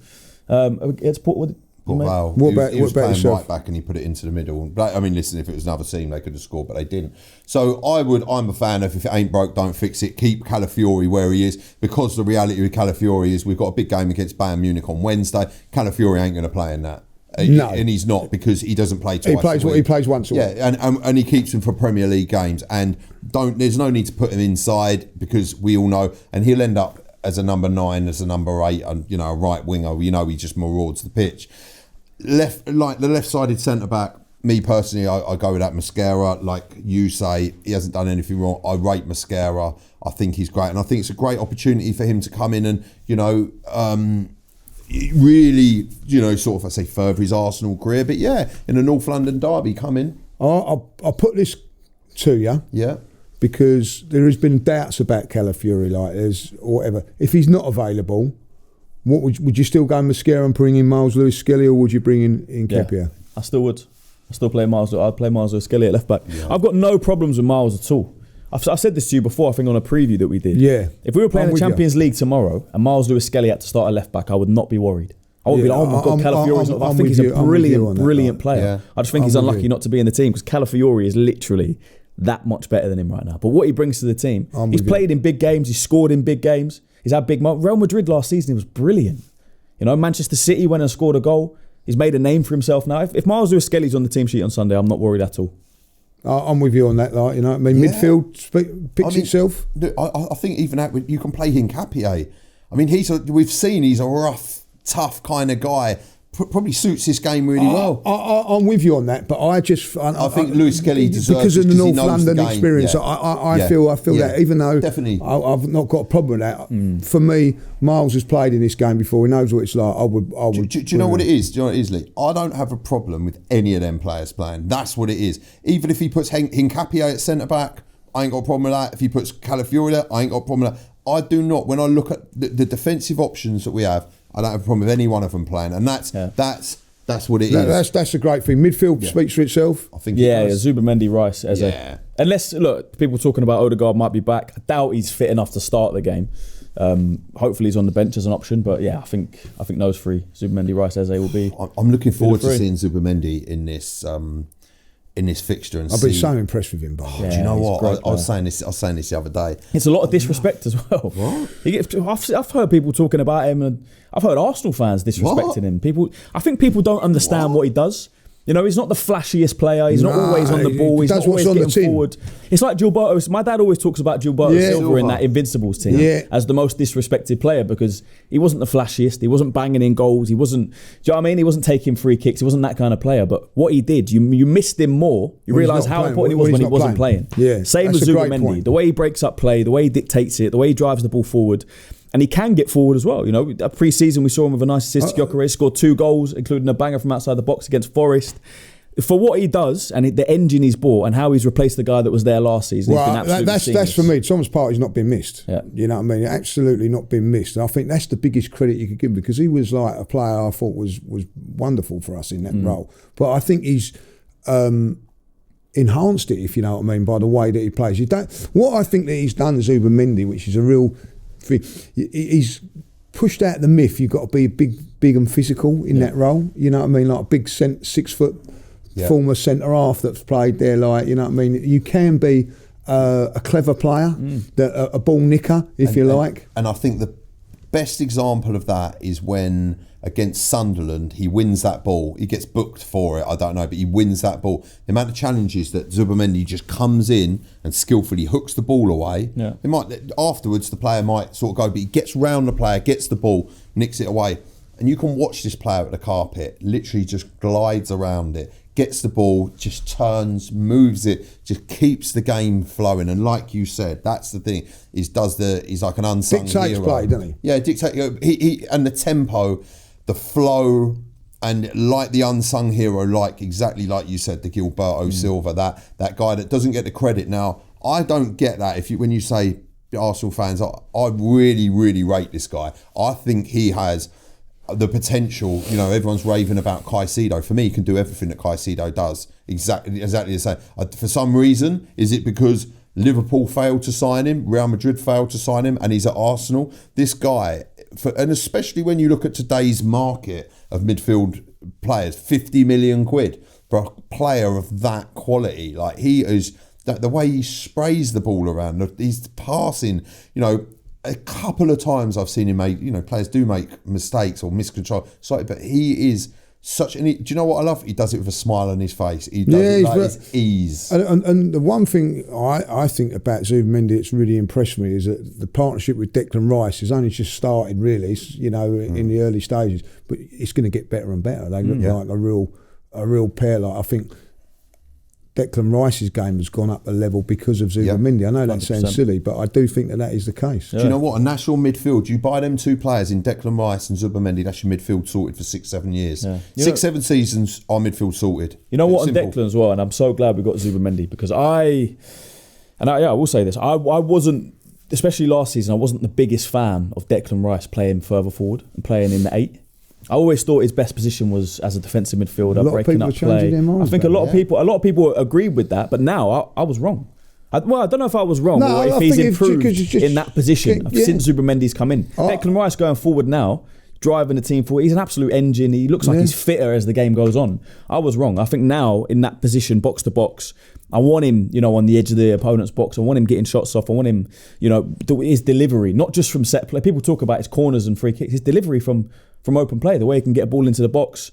What about he was playing right back and he put it into the middle. But, I mean, listen, if it was another team, they could have scored, but they didn't. So I'm a fan of if it ain't broke, don't fix it. Keep Calafiori where he is, because the reality with Calafiori is we've got a big game against Bayern Munich on Wednesday. Calafiori ain't going to play in that. No. And he's not, because he doesn't play twice a week. He plays once a week. Yeah, and he keeps him for Premier League games. And there's no need to put him inside, because we all know, and he'll end up as a number 9, as a number 8, and a right winger. He just marauds the pitch. The left-sided centre-back, me personally, I go with that Mosquera. Like you say, he hasn't done anything wrong. I rate Mosquera. I think he's great. And I think it's a great opportunity for him to come in and, really, sort of, I say, further his Arsenal career. But yeah, in a North London derby, come in. I'll put this to you. Yeah. Because there has been doubts about Calafiori, or whatever. If he's not available, what would you still go Mosquera and bring in Miles Lewis-Skelly, or would you bring in Nketiah? Yeah, I still would. I still play Miles. I'd play Miles Lewis-Skelly at left back. Yeah. I've got no problems with Miles at all. I said this to you before, I think on a preview that we did. Yeah. If we were playing I'm the with Champions League tomorrow and Miles Lewis-Skelly had to start a left back, I would not be worried. I would be like, oh my God, Calafiori's not. I think he's a brilliant player. Yeah. I just think he's unlucky not to be in the team because Calafiori is literally that much better than him right now. But what he brings to the team, he's played in big games, he's scored in big games, he's had big moments. Real Madrid last season, he was brilliant. You know, Manchester City went and scored a goal. He's made a name for himself now. If Miles Lewis-Skelly's on the team sheet on Sunday, I'm not worried at all. I'm with you on that, like, you know what I mean? Yeah. Midfield picks itself. I think even that, you can play Hincapié. I mean, we've seen he's a rough, tough kind of guy. Probably suits this game really well. I'm with you on that, but I think Lewis-Skelly deserves because of the North London game. experience. Yeah. I feel that, even though definitely. I've not got a problem with that. For me, Miles has played in this game before. He knows what it's like. I would. Do you know what it is? Do you know what it is, Lee? I don't have a problem with any of them players playing. That's what it is. Even if he puts Hincapié at centre back, I ain't got a problem with that. If he puts Calafiori there, I ain't got a problem with that. I do not. When I look at the defensive options that we have, I don't have a problem with any one of them playing, and that's what it is. That's a great thing. Midfield speaks for itself. I think. Zubimendi, Rice, Eze. Unless people talking about Odegaard might be back. I doubt he's fit enough to start the game. Hopefully he's on the bench as an option, but yeah, I think those three, Zubimendi, Rice, Eze, will be. I'm looking forward to seeing Zubimendi in this fixture, and I've been so impressed with him. Do you know what? I was saying this the other day. It's a lot of disrespect as well. What? I've heard people talking about him, and I've heard Arsenal fans disrespecting him. I think people don't understand what he does. You know, he's not the flashiest player. He's not always on the ball. He's not always getting forward. It's like Gilberto. My dad always talks about Gilberto Silva in that Invincibles team as the most disrespected player because he wasn't the flashiest. He wasn't banging in goals. He wasn't. Do you know what I mean? He wasn't taking free kicks. He wasn't that kind of player. But what he did, you missed him more. You realise how important he was when he wasn't playing. Yeah, same with Zubimendi. The way he breaks up play, the way he dictates it, the way he drives the ball forward. And he can get forward as well. You know, pre-season we saw him with a nice assist to Gyökeres, scored 2 goals, including a banger from outside the box against Forest. For what he does and the engine he's bought and how he's replaced the guy that was there last season, he's been absolutely that's for me. Thomas Partey's not been missed. Yeah. You know what I mean? Absolutely not been missed. And I think that's the biggest credit you could give him because he was like a player I thought was wonderful for us in that role. But I think he's enhanced it, if you know what I mean, by the way that he plays. What I think that he's done, Zubimendi, which is a real thing, he's pushed out the myth you've got to be big and physical in that role. You know what I mean? Like a big 6 foot former centre half that's played there, like, you know what I mean? You can be a clever player, a ball nicker, if you like. And I think the best example of that is when against Sunderland he wins that ball. He gets booked for it, I don't know, but he wins that ball. The amount of challenges that Zubimendi just comes in and skillfully hooks the ball away. Yeah. Afterwards the player might sort of go, but he gets round the player, gets the ball, nicks it away. And you can watch this player at the carpet, literally just glides around it, gets the ball, just turns, moves it, just keeps the game flowing. And like you said, that's the thing. He's like an unsung dictates hero. Play, doesn't he? Yeah, dictate. He and the tempo, the flow, and like the unsung hero, exactly like you said, the Gilberto Silva, that guy that doesn't get the credit. Now, I don't get that. When you say Arsenal fans, I really, really rate this guy. I think he has the potential. You know, everyone's raving about Caicedo. For me, he can do everything that Caicedo does. Exactly the same. For some reason, is it because Liverpool failed to sign him, Real Madrid failed to sign him, and he's at Arsenal? This guy, and especially when you look at today's market of midfield players, 50 million quid for a player of that quality. Like, he is, the way he sprays the ball around, he's passing, you know, a couple of times I've seen him make, you know, players do make mistakes or miscontrol, but he is do you know what I love? He does it with a smile on his face. He does it like his ease. And the one thing I think about Zubimendi that's really impressed me is that the partnership with Declan Rice has only just started, really, you know, in the early stages, but it's going to get better and better. They look like a real pair. Like, I think Declan Rice's game has gone up a level because of Zubimendi. I know that 100%. Sounds silly, but I do think that is the case. Yeah. Do you know what? A national midfield, you buy them 2 players in Declan Rice and Zubimendi, that's your midfield sorted for 6-7 years. Yeah. 6-7 seasons, our midfield sorted. You know what, on Declan as well, and I'm so glad we got Zubimendi because I will say this, I wasn't, especially last season, I wasn't the biggest fan of Declan Rice playing further forward and playing in the 8. I always thought his best position was as a defensive midfielder, breaking up play. I think a lot of people agreed with that, but now I was wrong. I don't know if I was wrong No, or if I he's think it's improved just- in that position yeah. since Zubimendi's come in. Declan Rice going forward now, driving the team forward. He's an absolute engine. He looks like he's fitter as the game goes on. I was wrong. I think now in that position, box to box, I want him, on the edge of the opponent's box. I want him getting shots off. I want him, his delivery, not just from set play. People talk about his corners and free kicks. His delivery from open play, the way he can get a ball into the box,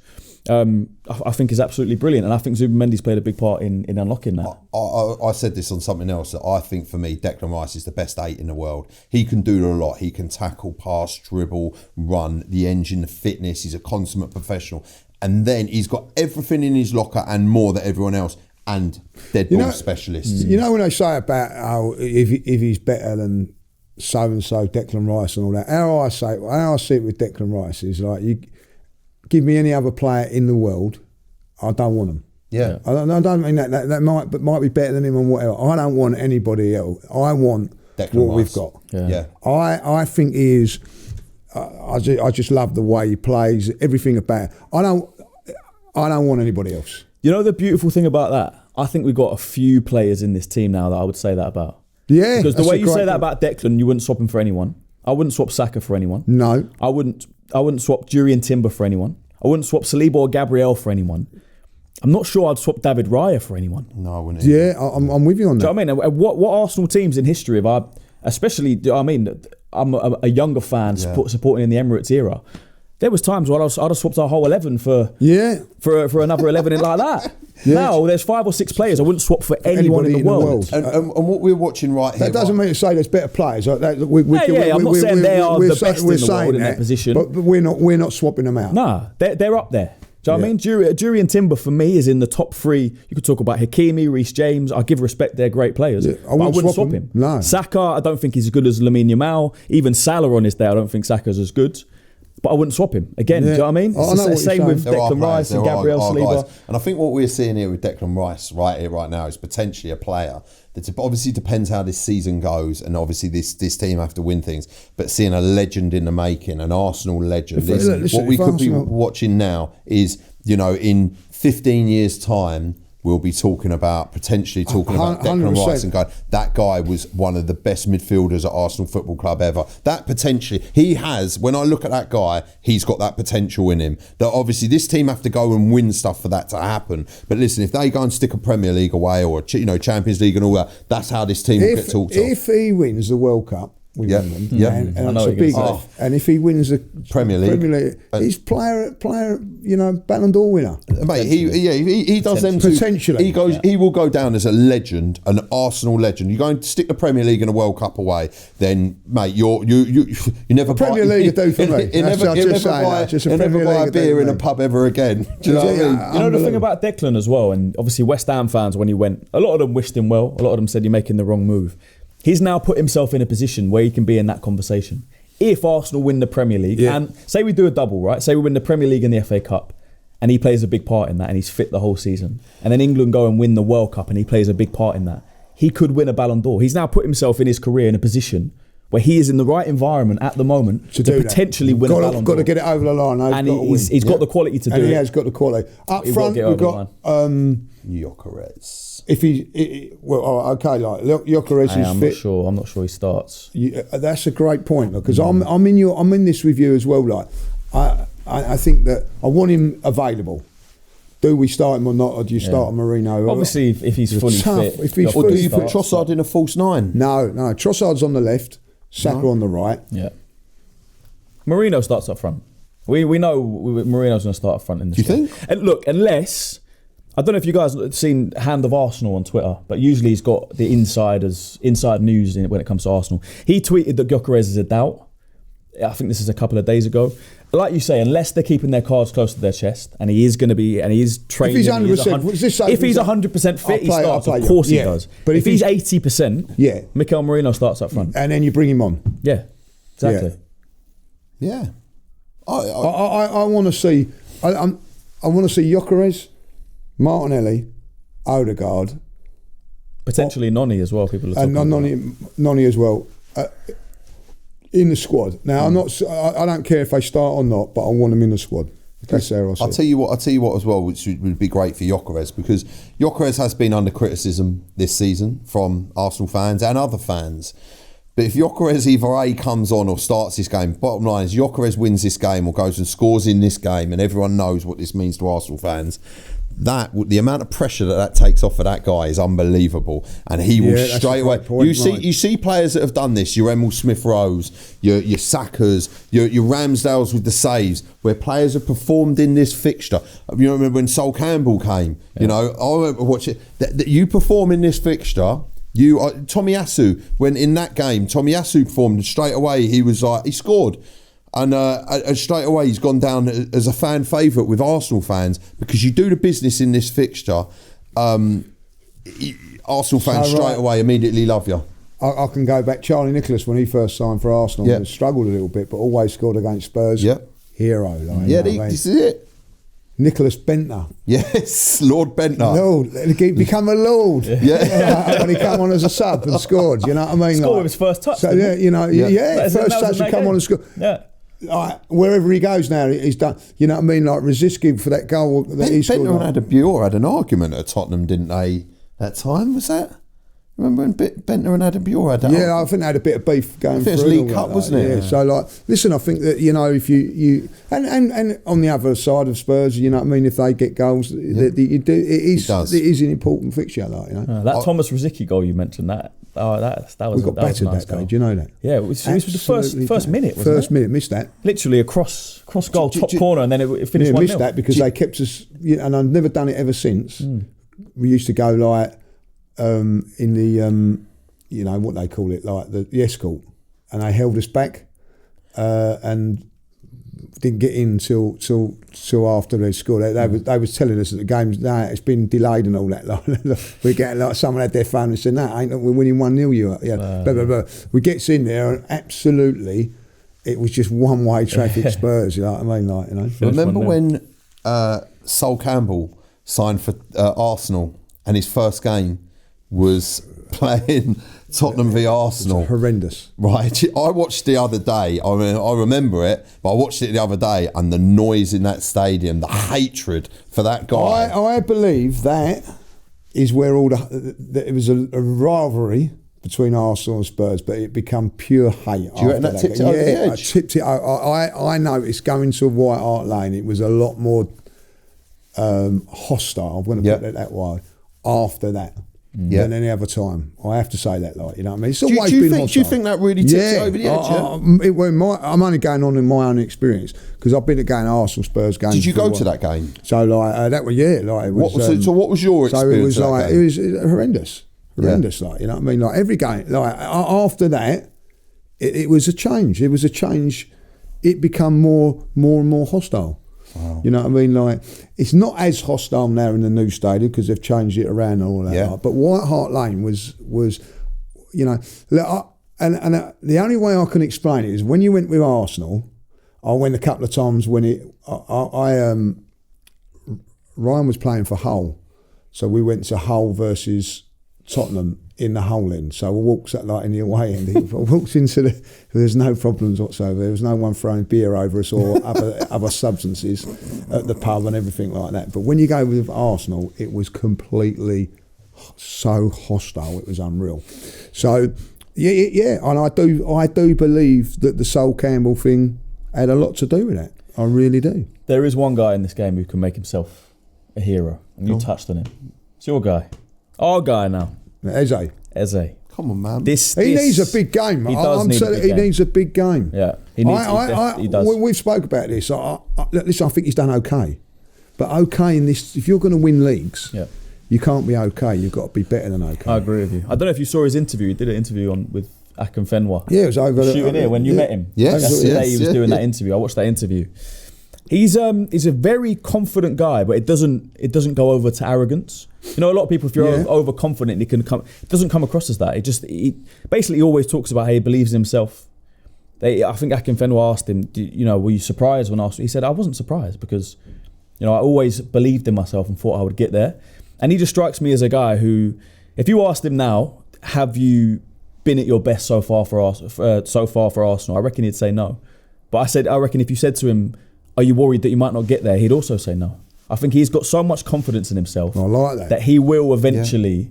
I think is absolutely brilliant. And I think Zubimendi's played a big part in unlocking that. I said this on something else that I think for me, Declan Rice is the best 8 in the world. He can do a lot. He can tackle, pass, dribble, run, the engine, the fitness. He's a consummate professional. And then he's got everything in his locker and more than everyone else. And dead ball specialists. You know when they say about how if he's better than so and so, Declan Rice and all that. How I see it with Declan Rice is like, you give me any other player in the world, I don't want them. Yeah. I don't mean that might be better than him and whatever. I don't want anybody else. I want Declan what Rice. we've got. Yeah. I think he is. I just love the way he plays. Everything about it. I don't want anybody else. You know the beautiful thing about that? I think we've got a few players in this team now that I would say that about. Yeah. Because the way you say that about Declan, you wouldn't swap him for anyone. I wouldn't swap Saka for anyone. No. I wouldn't swap Jurriën Timber for anyone. I wouldn't swap Saliba or Gabriel for anyone. I'm not sure I'd swap David Raya for anyone. No, I wouldn't. Yeah, I'm with you on that. Do you know what I mean? What Arsenal teams in history have I, especially, I'm a younger fan supporting in the Emirates era. There was times where I'd have swapped our whole 11 for another 11 like that. Yeah. Now there's 5 or 6 players I wouldn't swap for anyone in the world. And what we're watching right here. That doesn't mean to say there's better players. Like that, I'm not saying they are the best in the world in their position. But we're not swapping them out. Nah, they're up there. Do you know what I mean? Jurriën Timber for me is in the top 3. You could talk about Hakimi, Reece James. I give respect, they're great players. Yeah, I wouldn't swap him. No. Saka, I don't think he's as good as Lamine Yamal. Even Salah on his day, I don't think Saka's as good. But I wouldn't swap him. Again, do you know what I mean? It's the same with Declan Rice and Gabriel Saliba. And I think what we're seeing here with Declan Rice right here, right now, is potentially a player that obviously depends how this season goes, and obviously this team have to win things, but seeing a legend in the making, an Arsenal legend. What we could be watching now is, in 15 years' time, we'll be potentially talking about Declan 100%. Rice and going, that guy was one of the best midfielders at Arsenal Football Club ever. That potentially, he has, when I look at that guy, he's got that potential in him. That obviously this team have to go and win stuff for that to happen. But listen, if they go and stick a Premier League away or Champions League and all that, that's how this team will get talked of. If he wins the World Cup, and it's a big. And if he wins the Premier League, he's player, Ballon d'Or winner. Mate, he does them too. Potentially, he will go down as a legend, an Arsenal legend. You go and stick the Premier League and a World Cup away, then mate, you never Premier League will do for me. You never buy a beer in a pub ever again. Do you know what I mean? You know the thing about Declan as well, and obviously West Ham fans when he went, a lot of them wished him well. A lot of them said you're making the wrong move. He's now put himself in a position where he can be in that conversation. If Arsenal win the Premier League, and say we do a double, right? Say we win the Premier League and the FA Cup, and he plays a big part in that, and he's fit the whole season. And then England go and win the World Cup, and he plays a big part in that. He could win a Ballon d'Or. He's now put himself in his career in a position where he is in the right environment at the moment to potentially win a Ballon d'Or. Got to get it over the line. And he's got the quality to do it. And he has got the quality. Up front, we've got Gyökeres. Gyökeres is fit. I'm not sure he starts. That's a great point, because I'm in this with you as well. Like, I think that I want him available. Do we start him or not, or do you start Marino? Obviously, if he's fully fit. Or do you put Trossard in a false 9? No. Trossard's on the left, Saka on the right. Yeah. Marino starts up front. We know Marino's going to start up front in this game. Do you think? And look, unless... I don't know if you guys have seen Hand of Arsenal on Twitter, but usually he's got the inside news when it comes to Arsenal. He tweeted that Gyökeres is a doubt. I think this is a couple of days ago. Like you say, unless they're keeping their cards close to their chest, and he is going to be, and he is training. If he's 100% fit, he starts. Of course he does. But if he's 80%, Mikel Merino starts up front, and then you bring him on. Yeah, exactly. Yeah. I want to see. I want to see Gyökeres, Martinelli, Odegaard, potentially Noni as well. People are talking about Noni as well in the squad. Now I don't care if they start or not, but I want them in the squad. That's how I see I'll it. tell you what as well, which would be great for Gyökeres, because Gyökeres has been under criticism this season from Arsenal fans and other fans. But if Gyökeres either A, comes on or starts this game, bottom line is Gyökeres wins this game or goes and scores in this game, and everyone knows what this means to Arsenal fans. The amount of pressure that takes off of that guy is unbelievable, and he will that's straight a away. great point, You see players that have done this. Your Emil Smith-Rowes, your Sakas, your Ramsdales with the saves, where players have performed in this fixture. You know, remember when Sol Campbell came? You know, I remember watching that you perform in this fixture. Tomiyasu, when in that game, Tomiyasu performed, and straight away he was like, he scored. And straight away he's gone down as a fan favourite with Arsenal fans, because you do the business in this fixture. Arsenal fans straight away immediately love you. I can go back. Charlie Nicholas, when he first signed for Arsenal, struggled a little bit, but always scored against Spurs. Hero. This is it. Nicholas Bentner. Yes, Lord Bentner. Lord, he become a lord. When he come on as a sub and scored, you know what I mean? Scored with his first touch. So, first touch he come on and scored. Yeah. Like, wherever he goes now, he's done. You know what I mean? Like Rosicky for that goal that he scored. Bentner and Adebayor had an argument at Tottenham, didn't they? That time, was that? Remember when Bentner and Adebayor had that? Yeah, I think they had a bit of beef going through. It was League Cup, wasn't it? Yeah. So like, listen, I think that, you know, if you and on the other side of Spurs, you know what I mean, if they get goals, it is an important fixture, like, you know. That Thomas Rosicky goal you mentioned, that was we got battered that day. Do you know that? Yeah, it was the first minute. Wasn't First minute, missed that. Literally a cross goal, top corner, and then it finished 1-0. Missed that because they kept us, and I've never done it ever since. We used to go like in the you know what they call it, like the escort, and they held us back and didn't get in till after they scored. They was telling us that the game's it's been delayed and all that. Like, we get like someone had their phone and said, "No, we're winning 1-0." Blah blah blah. We gets in there and absolutely, it was just one way traffic. Spurs. You know what I mean? Like, you know. Remember when Sol Campbell signed for Arsenal and his first game was playing Tottenham v Arsenal? Horrendous. Right. I watched the other day. I mean, I remember it, but I watched it the other day, and the noise in that stadium, the hatred for that guy. I believe that is where it was a rivalry between Arsenal and Spurs, but it become pure hate. Do you reckon that tipped it over the edge? I tipped it. I noticed going to White Hart Lane, it was a lot more hostile. I'm going to put it that way. After that. Than any other time. I have to say that, like, you know what I mean? It's always been hostile. Do you think that really tipped it over the edge? I'm only going on in my own experience, because I've been at going Arsenal Spurs games. Did you go to that game? So like that was it was. So what was your experience? So it was like game? it was horrendous, like, you know what I mean? Like every game, like after that, it was a change. It was a change. It become more and more hostile. Wow. You know what I mean? Like, it's not as hostile now in the new stadium because they've changed it around and all that. Yeah. Like, but White Hart Lane was, you know, and the only way I can explain it is when you went with Arsenal. I went a couple of times when Ryan was playing for Hull, so we went to Hull versus Tottenham in the Hull end. So I walked like in the away end. I walked into there's no problems whatsoever. There was no one throwing beer over us or other substances at the pub and everything like that. But when you go with Arsenal, it was completely so hostile. It was unreal. So yeah, and I do believe that the Sol Campbell thing had a lot to do with that. I really do. There is one guy in this game who can make himself a hero, and you touched on him. It's your guy. Our guy now. Eze. Come on, man. He needs a big game. He does need a big game. He needs a big game. Yeah, he does. We've spoke about this. Listen, I think he's done okay. But okay in this, if you're going to win leagues, you can't be okay. You've got to be better than okay. I agree with you. I don't know if you saw his interview. He did an interview with Akinfenwa. Yeah, it was over shooting here when you met him. Yes, that's the day he was doing that interview. I watched that interview. He's a very confident guy, but it doesn't go over to arrogance. You know, a lot of people, if you're overconfident, it doesn't come across as that. He basically always talks about how he believes in himself. I think Akinfenwa asked him, were you surprised when asked? He said, I wasn't surprised because, I always believed in myself and thought I would get there. And he just strikes me as a guy who, if you asked him now, have you been at your best so far for Arsenal? I reckon he'd say no. But I reckon if you said to him, are you worried that you might not get there? He'd also say no. I think he's got so much confidence in himself I like that. he will eventually,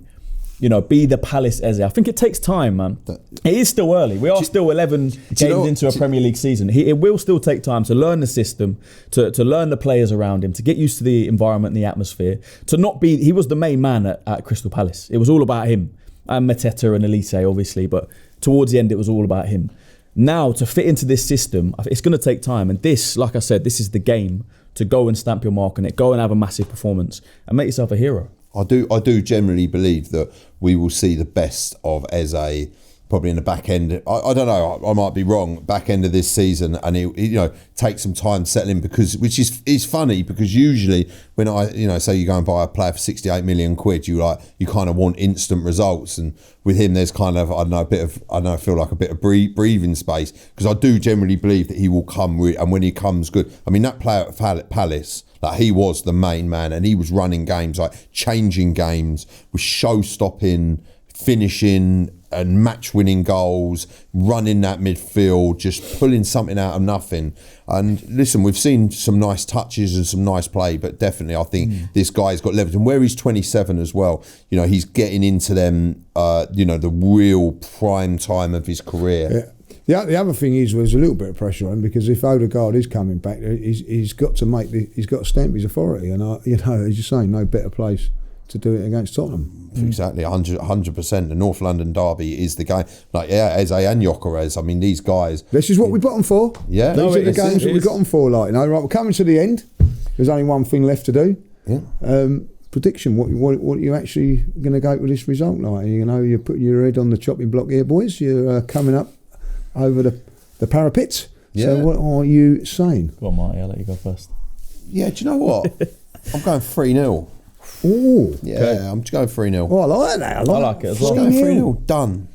be the Palace Eze. I think it takes time, man. It is still early. We are still 11 games into a Premier League season. It will still take time to learn the system, to learn the players around him, to get used to the environment and the atmosphere, to not be... He was the main man at Crystal Palace. It was all about him. And Mateta and Elise, obviously, but towards the end, it was all about him. Now, to fit into this system, it's going to take time. And this, like I said, this is the game to go and stamp your mark on it, go and have a massive performance and make yourself a hero. I do generally believe that we will see the best of Eze probably in the back end. I don't know, I might be wrong, back end of this season, and it take some time to settle in, because which is funny, because usually when say you go and buy a player for 68 million quid, you kind of want instant results, and with him there's kind of I feel like a bit of breathing space, because I do generally believe that he will come and when he comes good. I mean, that player at Palace, like, he was the main man, and he was running games, like changing games, was show-stopping, finishing and match-winning goals, running that midfield, just pulling something out of nothing. And listen, we've seen some nice touches and some nice play, but definitely I think this guy's got levels. And where he's 27 as well, he's getting into them, the real prime time of his career. Yeah. The other thing is, there's a little bit of pressure on him, because if Odegaard is coming back, he's got to stamp his authority, and as you're saying, no better place to do it against Tottenham. Exactly, 100%. The North London derby is the game. Eze and Gyökeres. I mean, these guys. This is what we got them for. Yeah, these are the games that we got them for. Right, we're coming to the end. There's only one thing left to do. Yeah. Prediction. What are you actually going to go with this result? You put your head on the chopping block here, boys. You're coming up over the parapet. Yeah. So what are you saying? Go on, Marty, I'll let you go first. Yeah, do you know what? I'm going 3-0. Oh, yeah, okay. I'm just going 3-0. Oh, I like that. I like it as well. Just going 3-0, done.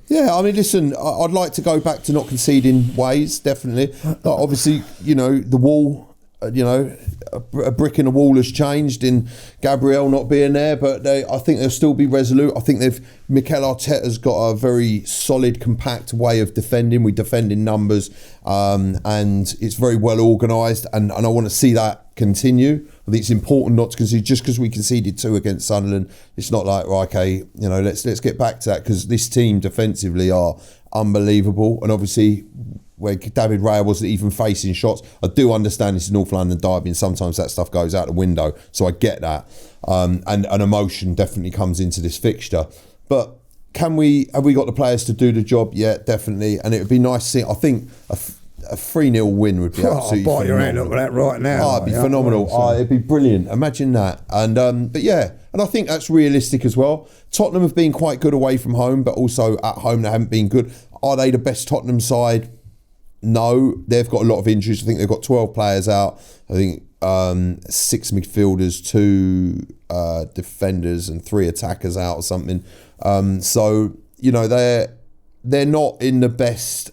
Yeah, I mean, listen, I'd like to go back to not conceding ways, definitely. Obviously, the wall, a brick in the wall has changed in Gabriel not being there, but I think they'll still be resolute. I think Mikel Arteta's got a very solid, compact way of defending. We defend in numbers, and it's very well organised, and I want to see that continue. I think it's important not to concede. Just because we conceded 2 against Sunderland, it's not like, right, okay, let's get back to that, because this team defensively are unbelievable. And obviously, where David Raya wasn't even facing shots, I do understand this is North London derby, and sometimes that stuff goes out the window, so I get that. And an emotion definitely comes into this fixture. But have we got the players to do the job? Yeah, definitely. And it would be nice to see, I think, a 3-0 win would be absolutely phenomenal. Your hand up with that right now. It'd be phenomenal. It'd be brilliant. Imagine that. And but yeah, and I think that's realistic as well. Tottenham have been quite good away from home, but also at home they haven't been good. Are they the best Tottenham side? No, they've got a lot of injuries. I think they've got 12 players out. I think 6 midfielders, 2 defenders, and 3 attackers out or something. So they're not in the best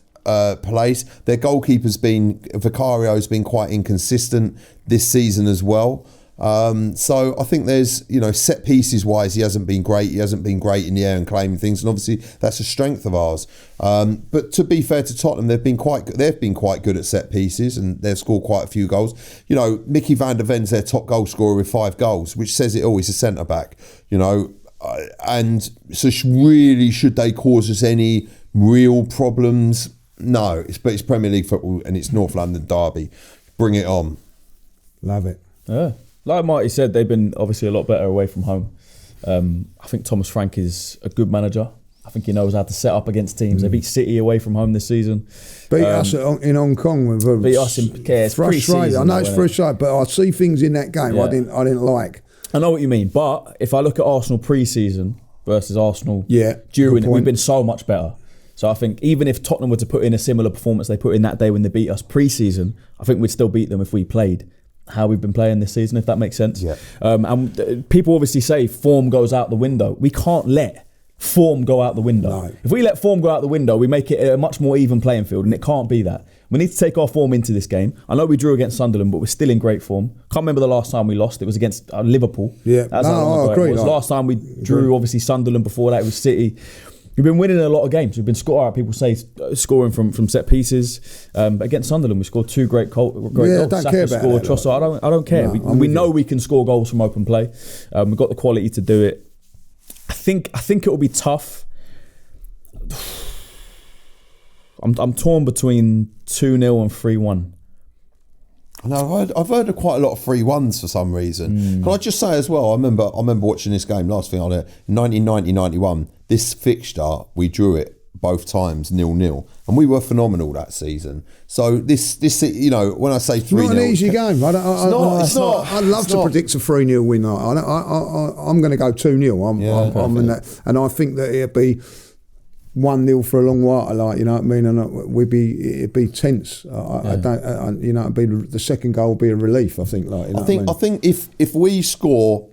place. Their goalkeeper's Vicario's been quite inconsistent this season as well. So I think there's, set pieces wise, he hasn't been great. He hasn't been great in the air and claiming things, and obviously that's a strength of ours. But to be fair to Tottenham, they've been quite good at set pieces, and they've scored quite a few goals. Mickey van der Ven's their top goal scorer with 5 goals, which says it all. He's a centre back. And so really, should they cause us any real problems? No, but it's Premier League football and it's North London derby. Bring it on. Love it. Yeah. Like Marty said, they've been obviously a lot better away from home. I think Thomas Frank is a good manager. I think he knows how to set up against teams. They beat City away from home this season. Beat us in Hong Kong. Beat us in frustrating. I know it's frustrating, but I see things in that game I didn't like. I know what you mean, but if I look at Arsenal pre-season versus Arsenal during, we've been so much better. So I think even if Tottenham were to put in a similar performance they put in that day when they beat us pre-season, I think we'd still beat them if we played how we've been playing this season, if that makes sense. Yeah. And people obviously say form goes out the window. We can't let form go out the window. No. If we let form go out the window, we make it a much more even playing field, and it can't be that. We need to take our form into this game. I know we drew against Sunderland, but we're still in great form. Can't remember the last time we lost. It was against Liverpool. Yeah, That's how long ago it was. Last time we drew, obviously, Sunderland. Before that, it was City. We've been winning a lot of games. We've been scoring. People say scoring from set pieces. Against Sunderland, we scored 2 great goals. I don't care about scored, that. Trossard. I don't care. No, we know we can score goals from open play. We've got the quality to do it. I think it will be tough. I'm torn between 2-0 and 3-1. I know, I've heard of quite a lot of 3-1s for some reason. Can I just say as well, I remember watching this game, last thing on it, 1990-91, this fixture, we drew it both times 0-0, and we were phenomenal that season. So this you know, when I say 3-0, it's not an easy game. It's not. I'd love to predict a 3-0 win. I'm going to go 2-0. I'm in that, and I think that it'd be 1-0 for a long while, like, you know what I mean, and it'd be tense. I don't, you know, it'd be the second goal would be a relief. I think, like, you know I think if we score,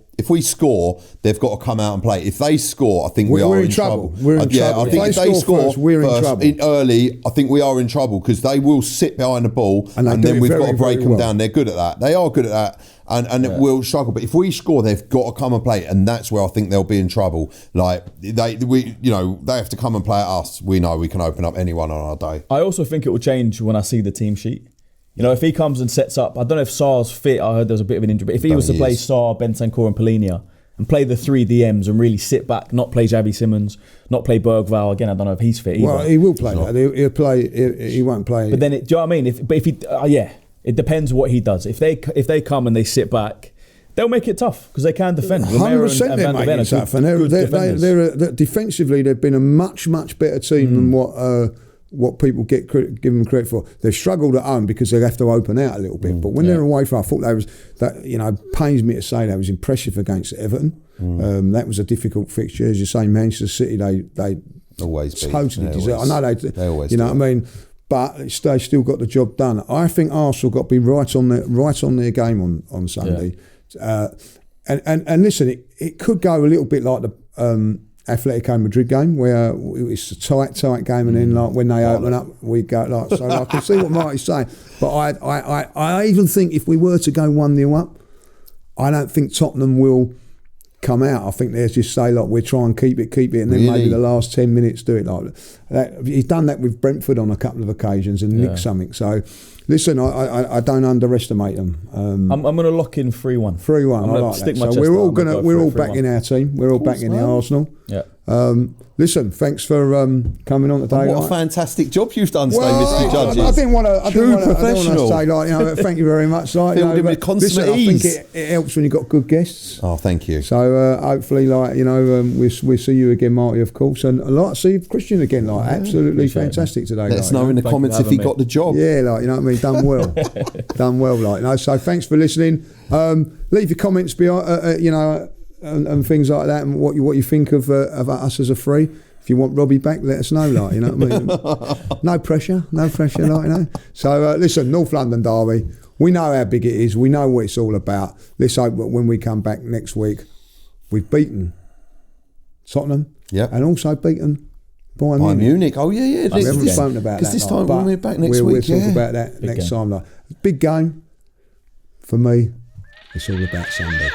they've got to come out and play. If they score, I think we're in trouble. We're in trouble. I think if they score first, we're in trouble. Early, I think we are in trouble because they will sit behind the ball and then we've got to break them down. They're good at that. They are good at that. And we'll struggle. But if we score, they've got to come and play, and that's where I think they'll be in trouble. Like they have to come and play at us. We know we can open up anyone on our day. I also think it will change when I see the team sheet. You know, if he comes and sets up, I don't know if Sarr's fit. I heard there was a bit of an injury, but if he was to play Sarr, Bentancur, and Polinia, and play the 3 DMs and really sit back, not play Xavi Simons, not play Bergvall again. I don't know if he's fit either. Well, he will play that. He'll play. He won't play. But then, do you know what I mean? If he, it depends what he does. If they come and they sit back, they'll make it tough because they can defend. 100% they're making it tough, and defensively they've been a much better team than what people give them credit for. They've struggled at home because they have to open out a little bit. But when they're away from, I thought pains me to say that was impressive against Everton. That was a difficult fixture. As you say, Manchester City, they always totally deserve. I know they always you know what I mean. But they still got the job done. I think Arsenal got to be right on their game on Sunday. And listen, it could go a little bit like the Atletico Madrid game, where it's a tight game, and then like when they open up, we go like. So I can see what Marty's saying, but I even think if we were to go 1-0 up, I don't think Tottenham will come out. I think they'll just say, like, we'll try and keep it, and then maybe the last 10 minutes do it like that. He's done that with Brentford on a couple of occasions and nicked something. So, listen, I don't underestimate them. I'm going to lock in 3-1. 3-1. I like that. So we're all backing our team. We're all backing the Arsenal. Yeah. Listen, thanks for coming on today. What a fantastic job you've done today, Mr. Judges. I didn't want to professional. say, like, you know, thank you very much. Like, Filled in with consummate listen, ease. I think it helps when you've got good guests. Oh, thank you. So hopefully, like, you know, we'll see you again, Marty, of course, and I'd like to see Christian again. Like, absolutely fantastic today. Let us know in the comments if he got the job. Yeah, like, you know what I mean, done well, like, you know. So thanks for listening. Leave your comments behind, you know, and things like that, and what you think of us as a free. If you want Robbie back, let us know, like, you know what I mean. No pressure, like, you know. So listen, North London derby. We know how big it is. We know what it's all about. Let's hope that when we come back next week, we've beaten Tottenham, and also beaten Bayern Munich. Oh yeah. We haven't spoken about that. Because this time when we're back next week, we'll talk about that next time. Like, big game for me. It's all about Sunday.